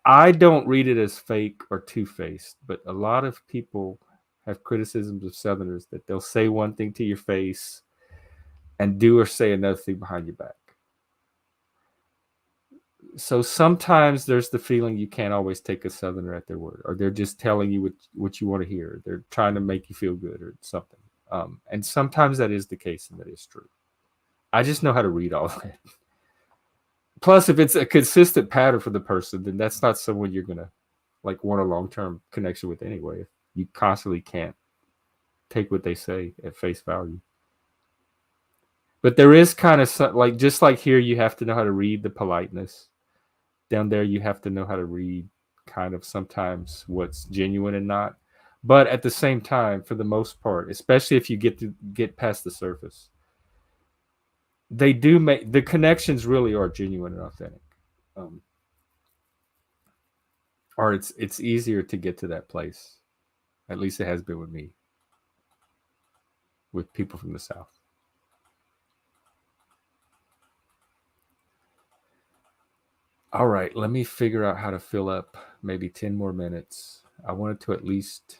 I don't read it as fake or two-faced, but a lot of people have criticisms of Southerners that they'll say one thing to your face and do or say another thing behind your back. So sometimes there's the feeling you can't always take a Southerner at their word, or they're just telling you what you want to hear. They're trying to make you feel good or something. And sometimes that is the case, and that is true. I just know how to read all of it. Plus, if it's a consistent pattern for the person, then that's not someone you're gonna like want a long-term connection with anyway. If you constantly can't take what they say at face value. But there is kind of like just like here, you have to know how to read the politeness. Down there, you have to know how to read kind of sometimes what's genuine and not. But at the same time, for the most part, especially if you get past the surface, they do make the connections really are genuine and authentic. Um, or it's easier to get to that place. At least it has been with me, with people from the South. All right, let me figure out how to fill up maybe 10 more minutes. I wanted to at least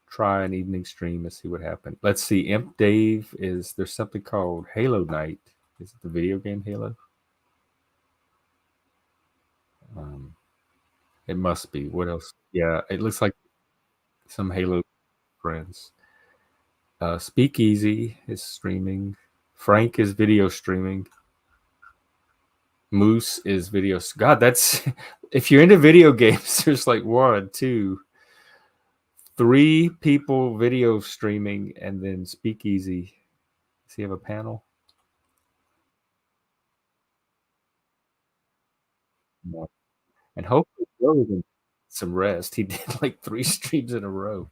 try an evening stream and see what happened. Let's see. Imp Dave is there's something called Halo Night. Is it the video game Halo? Um, it must be. What else? Yeah, it looks like some Halo friends. Speakeasy is streaming. Frank is video streaming. Moose is video. God, that's if you're into video games, there's like one, two, three people video streaming, and then Speakeasy. Does he have a panel? No. And hopefully Joe can some rest. He did like 3 streams in a row.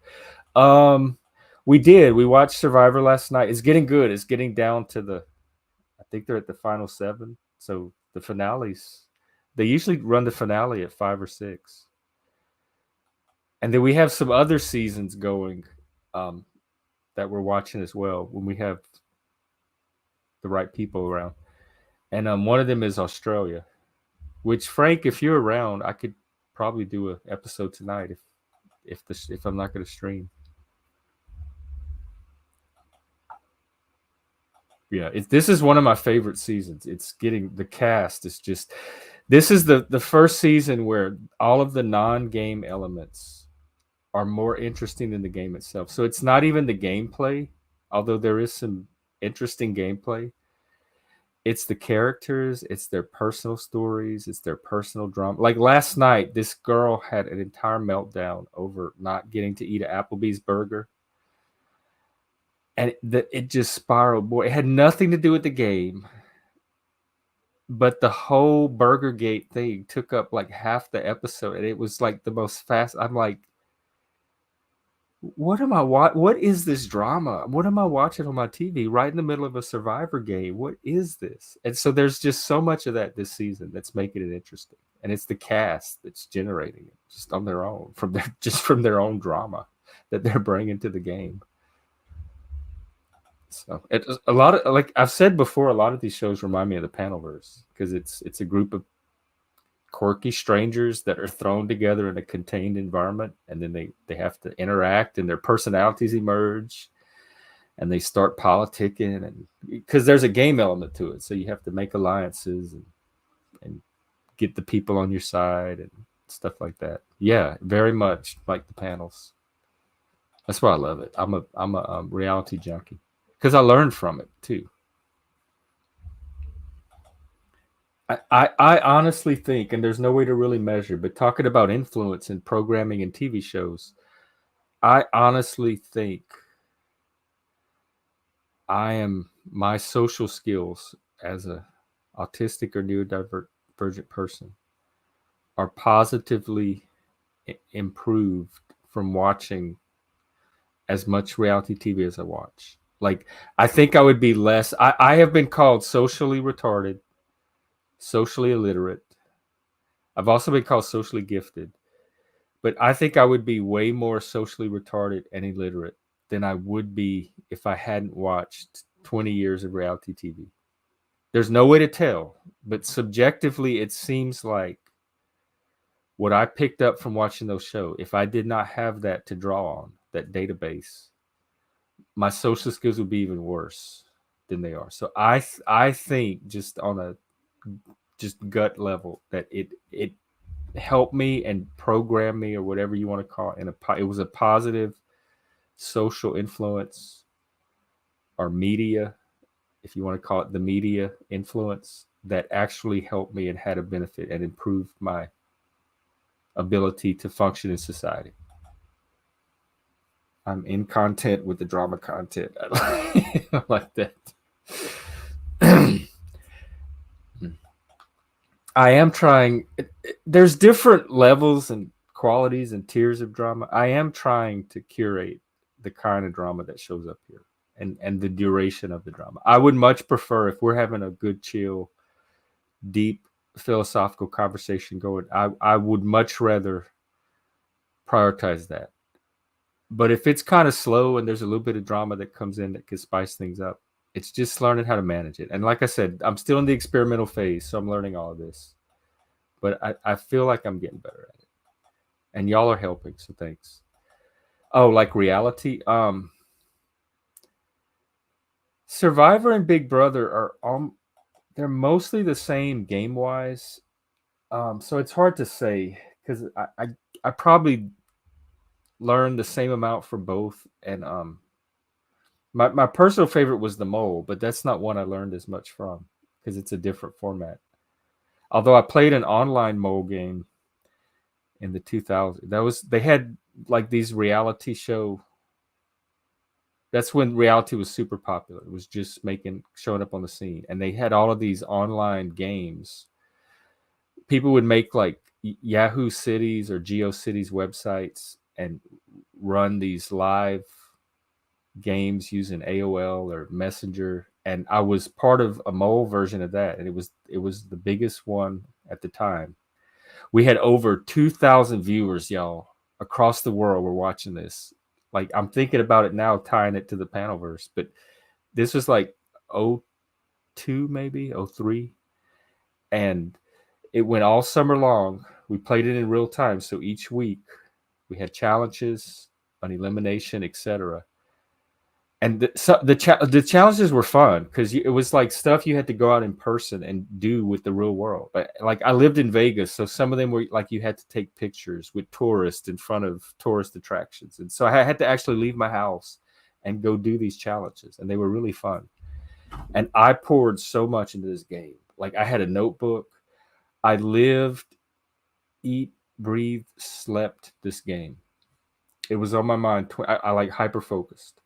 Um, we did. We watched Survivor last night. It's getting good. It's getting down to the. I think they're at the final 7. So the finales. They usually run the finale at 5 or 6. And then we have some other seasons going um, that we're watching as well when we have the right people around. And one of them is Australia, which Frank, if you're around, I could probably do an episode tonight if I'm not going to stream. Yeah, this is one of my favorite seasons. It's getting the cast is just this is the first season where all of the non-game elements are more interesting than the game itself. So it's not even the gameplay, although there is some interesting gameplay. It's the characters, it's their personal stories, it's their personal drama. Like last night, this girl had an entire meltdown over not getting to eat an Applebee's burger. And it just spiraled. Boy, it had nothing to do with the game, but the whole Burgergate thing took up like half the episode, and it was like the most fast. I'm like, what is this drama? What am I watching on my TV right in the middle of a Survivor game? What is this? And so there's just so much of that this season that's making it interesting, and it's the cast that's generating it just on their own from their own drama that they're bringing to the game. So it's a lot of, like I've said before, a lot of these shows remind me of the Panelverse because it's a group of quirky strangers that are thrown together in a contained environment, and then they have to interact, and their personalities emerge, and they start politicking, and because there's a game element to it, so you have to make alliances and get the people on your side and stuff like that. Yeah, very much like the panels. That's why I love it. I'm a reality junkie because I learned from it too. I honestly think, and there's no way to really measure, but talking about influence in programming and TV shows, I honestly think I am my social skills as a autistic or neurodivergent person are positively improved from watching as much reality TV as I watch. Like, I think I would be less. I have been called socially retarded, socially illiterate. I've also been called socially gifted, but I think I would be way more socially retarded and illiterate than I would be if I hadn't watched 20 years of reality TV. There's no way to tell, but subjectively, it seems like what I picked up from watching those shows, if I did not have that to draw on, that database, my social skills would be even worse than they are. So I think just on a just gut level that it helped me and programmed me or whatever you want to call it. It was a positive social influence or media, if you want to call it the media influence that actually helped me and had a benefit and improved my ability to function in society. I'm in content with the drama content. I like that. I am trying. There's different levels and qualities and tiers of drama. I am trying to curate the kind of drama that shows up here and the duration of the drama. I would much prefer if we're having a good, chill, deep philosophical conversation going. I would much rather prioritize that. But if it's kind of slow and there's a little bit of drama that comes in that can spice things up, it's just learning how to manage it. And like I said, I'm still in the experimental phase, so I'm learning all of this. But I feel like I'm getting better at it. And y'all are helping, so thanks. Oh, like reality? Survivor and Big Brother are they're mostly the same game wise. So it's hard to say because I probably learned the same amount from both. And my personal favorite was the mole, but that's not one I learned as much from because it's a different format. Although I played an online mole game in the 2000s. They had like these reality show. That's when reality was super popular. It was just showing up on the scene, and they had all of these online games. People would make like Yahoo Cities or GeoCities websites and run these live games using AOL or Messenger. And I was part of a mole version of that, and it was the biggest one at the time. We had over 2,000 viewers, y'all, across the world were watching this. Like, I'm thinking about it now, tying it to the Panelverse, but this was like '02, maybe '03, and it went all summer long. We played it in real time, so each week we had challenges, an elimination, etc. And the challenges were fun because it was like stuff you had to go out in person and do with the real world. But like I lived in Vegas, so some of them were like you had to take pictures with tourists in front of tourist attractions, and so I had to actually leave my house and go do these challenges, and they were really fun. And I poured so much into this game. Like I had a notebook. I lived, eat, breathed, slept this game. It was on my mind. I like hyper focused.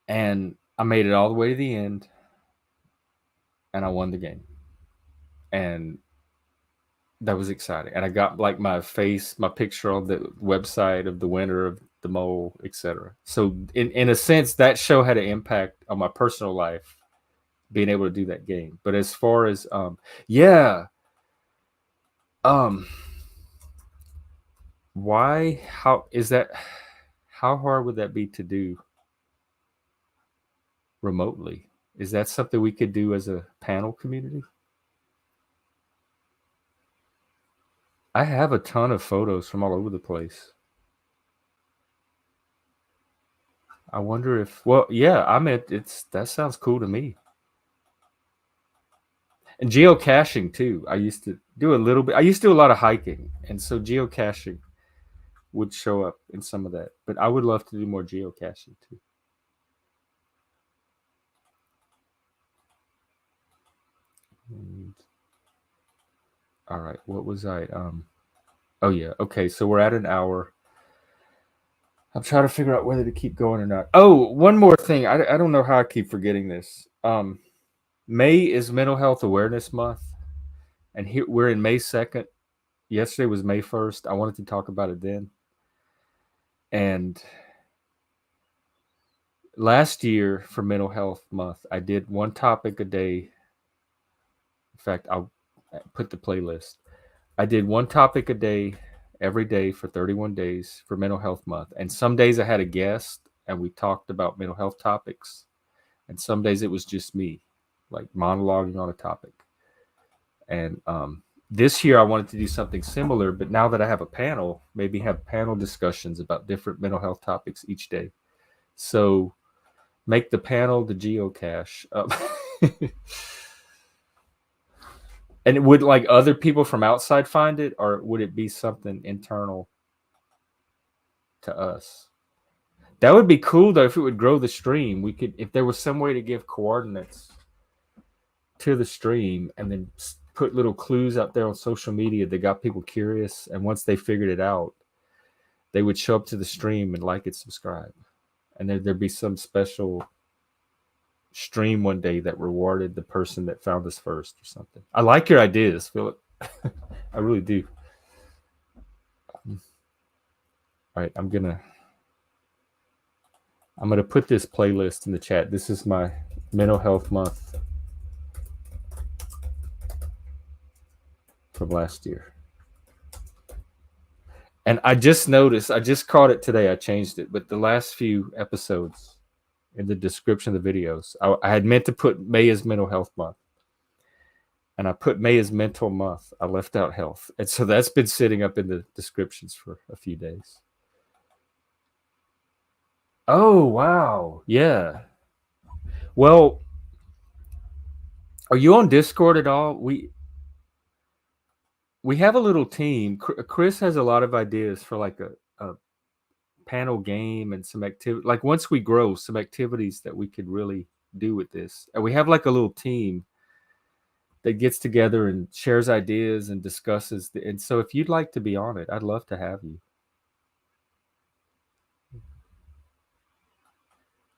And I made it all the way to the end, and I won the game. And that was exciting. And I got like my picture on the website of the winner of the mole, etc. So in a sense, that show had an impact on my personal life, being able to do that game. But as far as yeah, um, why? How is that? How hard would that be to do remotely? Is that something we could do as a panel community? I have a ton of photos from all over the place. I wonder if, well, yeah, I mean, it's that sounds cool to me. And geocaching too. I used to do a little bit. I used to do a lot of hiking, and so geocaching would show up in some of that. But I would love to do more geocaching too. And, all right, what was I? Oh yeah, okay. So we're at an hour. I'm trying to figure out whether to keep going or not. Oh, one more thing. I don't know how I keep forgetting this. May is Mental Health Awareness Month, and here we're in May 2nd. Yesterday was May 1st. I wanted to talk about it then. And last year for Mental Health Month, I did one topic a day. In fact, I'll put the playlist. I did one topic a day every day for 31 days for Mental Health Month. And some days I had a guest and we talked about mental health topics. And some days it was just me, like monologuing on a topic. And this year I wanted to do something similar, but now that I have a panel, maybe have panel discussions about different mental health topics each day. So make the panel the geocache. And would like other people from outside find it, or would it be something internal to us? That would be cool though if it would grow the stream. We could, if there was some way to give coordinates to the stream and then put little clues out there on social media that got people curious, and once they figured it out, they would show up to the stream and like it, subscribe, and there'd be some special stream one day that rewarded the person that found us first or something. I like your ideas, Philip. I really do. All right, I'm gonna put this playlist in the chat. This is my mental health month from last year. And I just noticed, I just caught it today. I changed it, but the last few episodes in the description of the videos, I had meant to put May is Mental Health Month. And I put May is Mental Month. I left out health. And so that's been sitting up in the descriptions for a few days. Oh, wow. Yeah. Well, are you on Discord at all? We have a little team. Chris has a lot of ideas for like a panel game and some activity. Like once we grow, some activities that we could really do with this. And we have like a little team that gets together and shares ideas and discusses. And so if you'd like to be on it, I'd love to have you.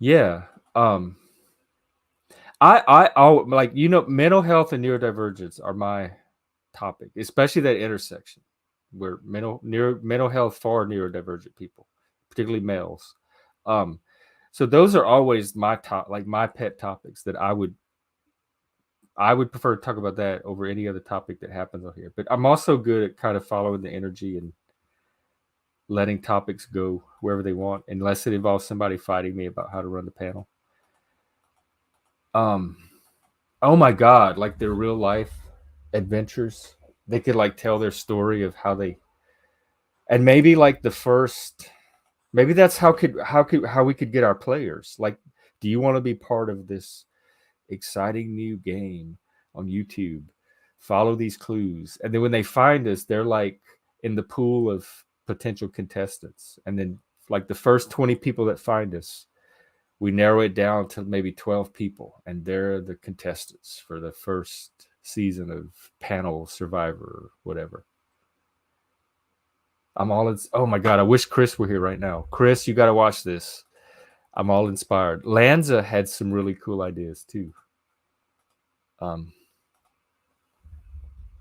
Yeah. I like, mental health and neurodivergence are my topic, especially that intersection where mental health for neurodivergent people, particularly males. So those are always my my pet topics that I would prefer to talk about that over any other topic that happens on here. But I'm also good at kind of following the energy and letting topics go wherever they want, unless it involves somebody fighting me about how to run the panel. Oh my God, like their real life adventures. They could like tell their story of how they, and maybe like maybe that's how we could get our players. Like, do you want to be part of this exciting new game on YouTube? Follow these clues. And then when they find us, they're like in the pool of potential contestants. And then like the first 20 people that find us, we narrow it down to maybe 12 people, and they're the contestants for the first season of Panel Survivor or whatever. I'm all oh my God, I wish Chris were here right now. Chris, you got to watch this. I'm all inspired. Lanza had some really cool ideas too.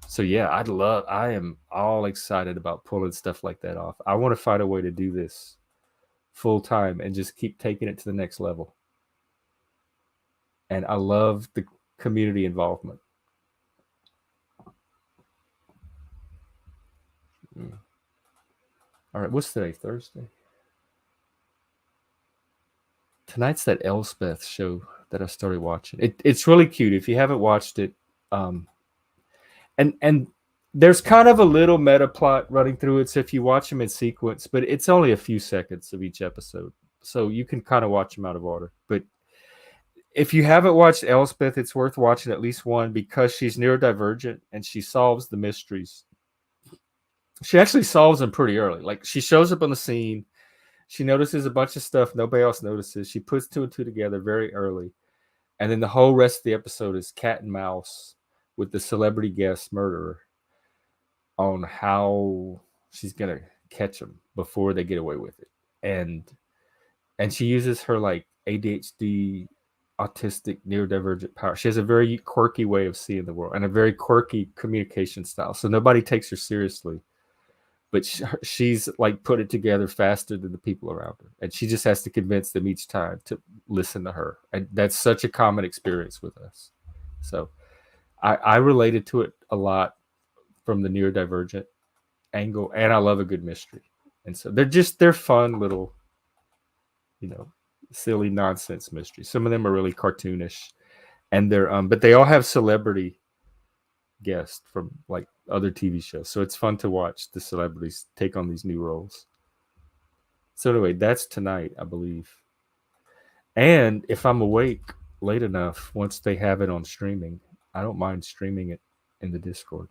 So yeah, I am all excited about pulling stuff like that off. I want to find a way to do this full time and just keep taking it to the next level. And I love the community involvement. All right, what's today? Thursday? Tonight's that Elspeth show that I started watching. It's really cute. If you haven't watched it, and there's kind of a little meta plot running through it. So if you watch them in sequence, but it's only a few seconds of each episode, so you can kind of watch them out of order. But if you haven't watched Elspeth, it's worth watching at least one because she's neurodivergent and she solves the mysteries. She actually solves them pretty early. Like she shows up on the scene, she notices a bunch of stuff nobody else notices. She puts two and two together very early, and then the whole rest of the episode is cat and mouse with the celebrity guest murderer on how she's gonna catch them before they get away with it. And she uses her like ADHD, autistic, neurodivergent power. She has a very quirky way of seeing the world and a very quirky communication style. So nobody takes her seriously, but she's like put it together faster than the people around her, and she just has to convince them each time to listen to her. And that's such a common experience with us. So I related to it a lot from the neurodivergent angle, and I love a good mystery. And so they're fun little, you know, silly nonsense mysteries. Some of them are really cartoonish, and they're but they all have celebrity guests from like other TV shows. So it's fun to watch the celebrities take on these new roles. So anyway, that's tonight, I believe. And if I'm awake late enough, once they have it on streaming, I don't mind streaming it in the Discord.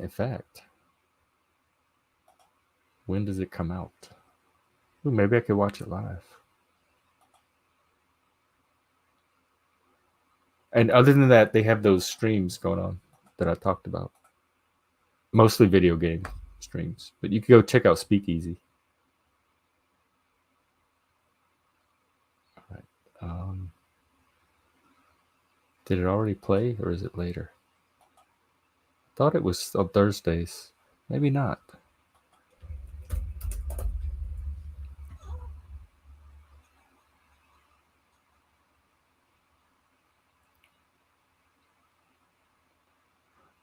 In fact, when does it come out? Ooh, maybe I could watch it live. And other than that, they have those streams going on that I talked about. Mostly video game streams. But you can go check out Speakeasy. All right. Did it already play or is it later? I thought it was on Thursdays. Maybe not.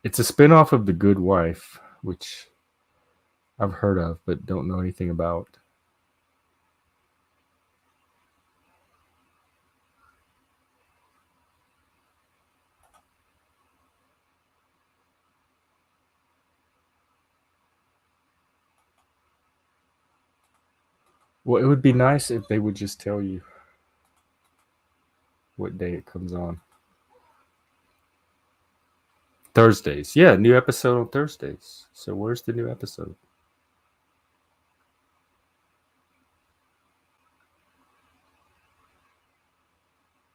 It's a spinoff of The Good Wife, which I've heard of but don't know anything about. Well, it would be nice if they would just tell you what day it comes on. Thursdays. Yeah, new episode on Thursdays. So where's the new episode?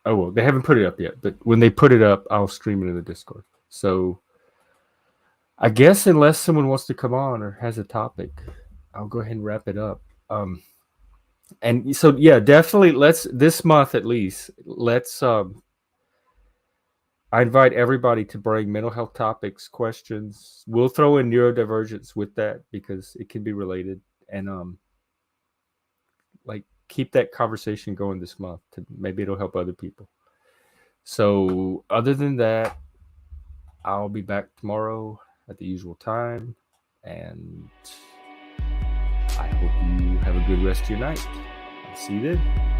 Oh, well, they haven't put it up yet, but when they put it up, I'll stream it in the Discord. So I guess unless someone wants to come on or has a topic, I'll go ahead and wrap it up. And so yeah, definitely let's this month at least, let's I invite everybody to bring mental health topics, questions. We'll throw in neurodivergence with that because it can be related, and like keep that conversation going this month. To maybe it'll help other people. So other than that, I'll be back tomorrow at the usual time, and I hope you have a good rest of your night. I'll see you then.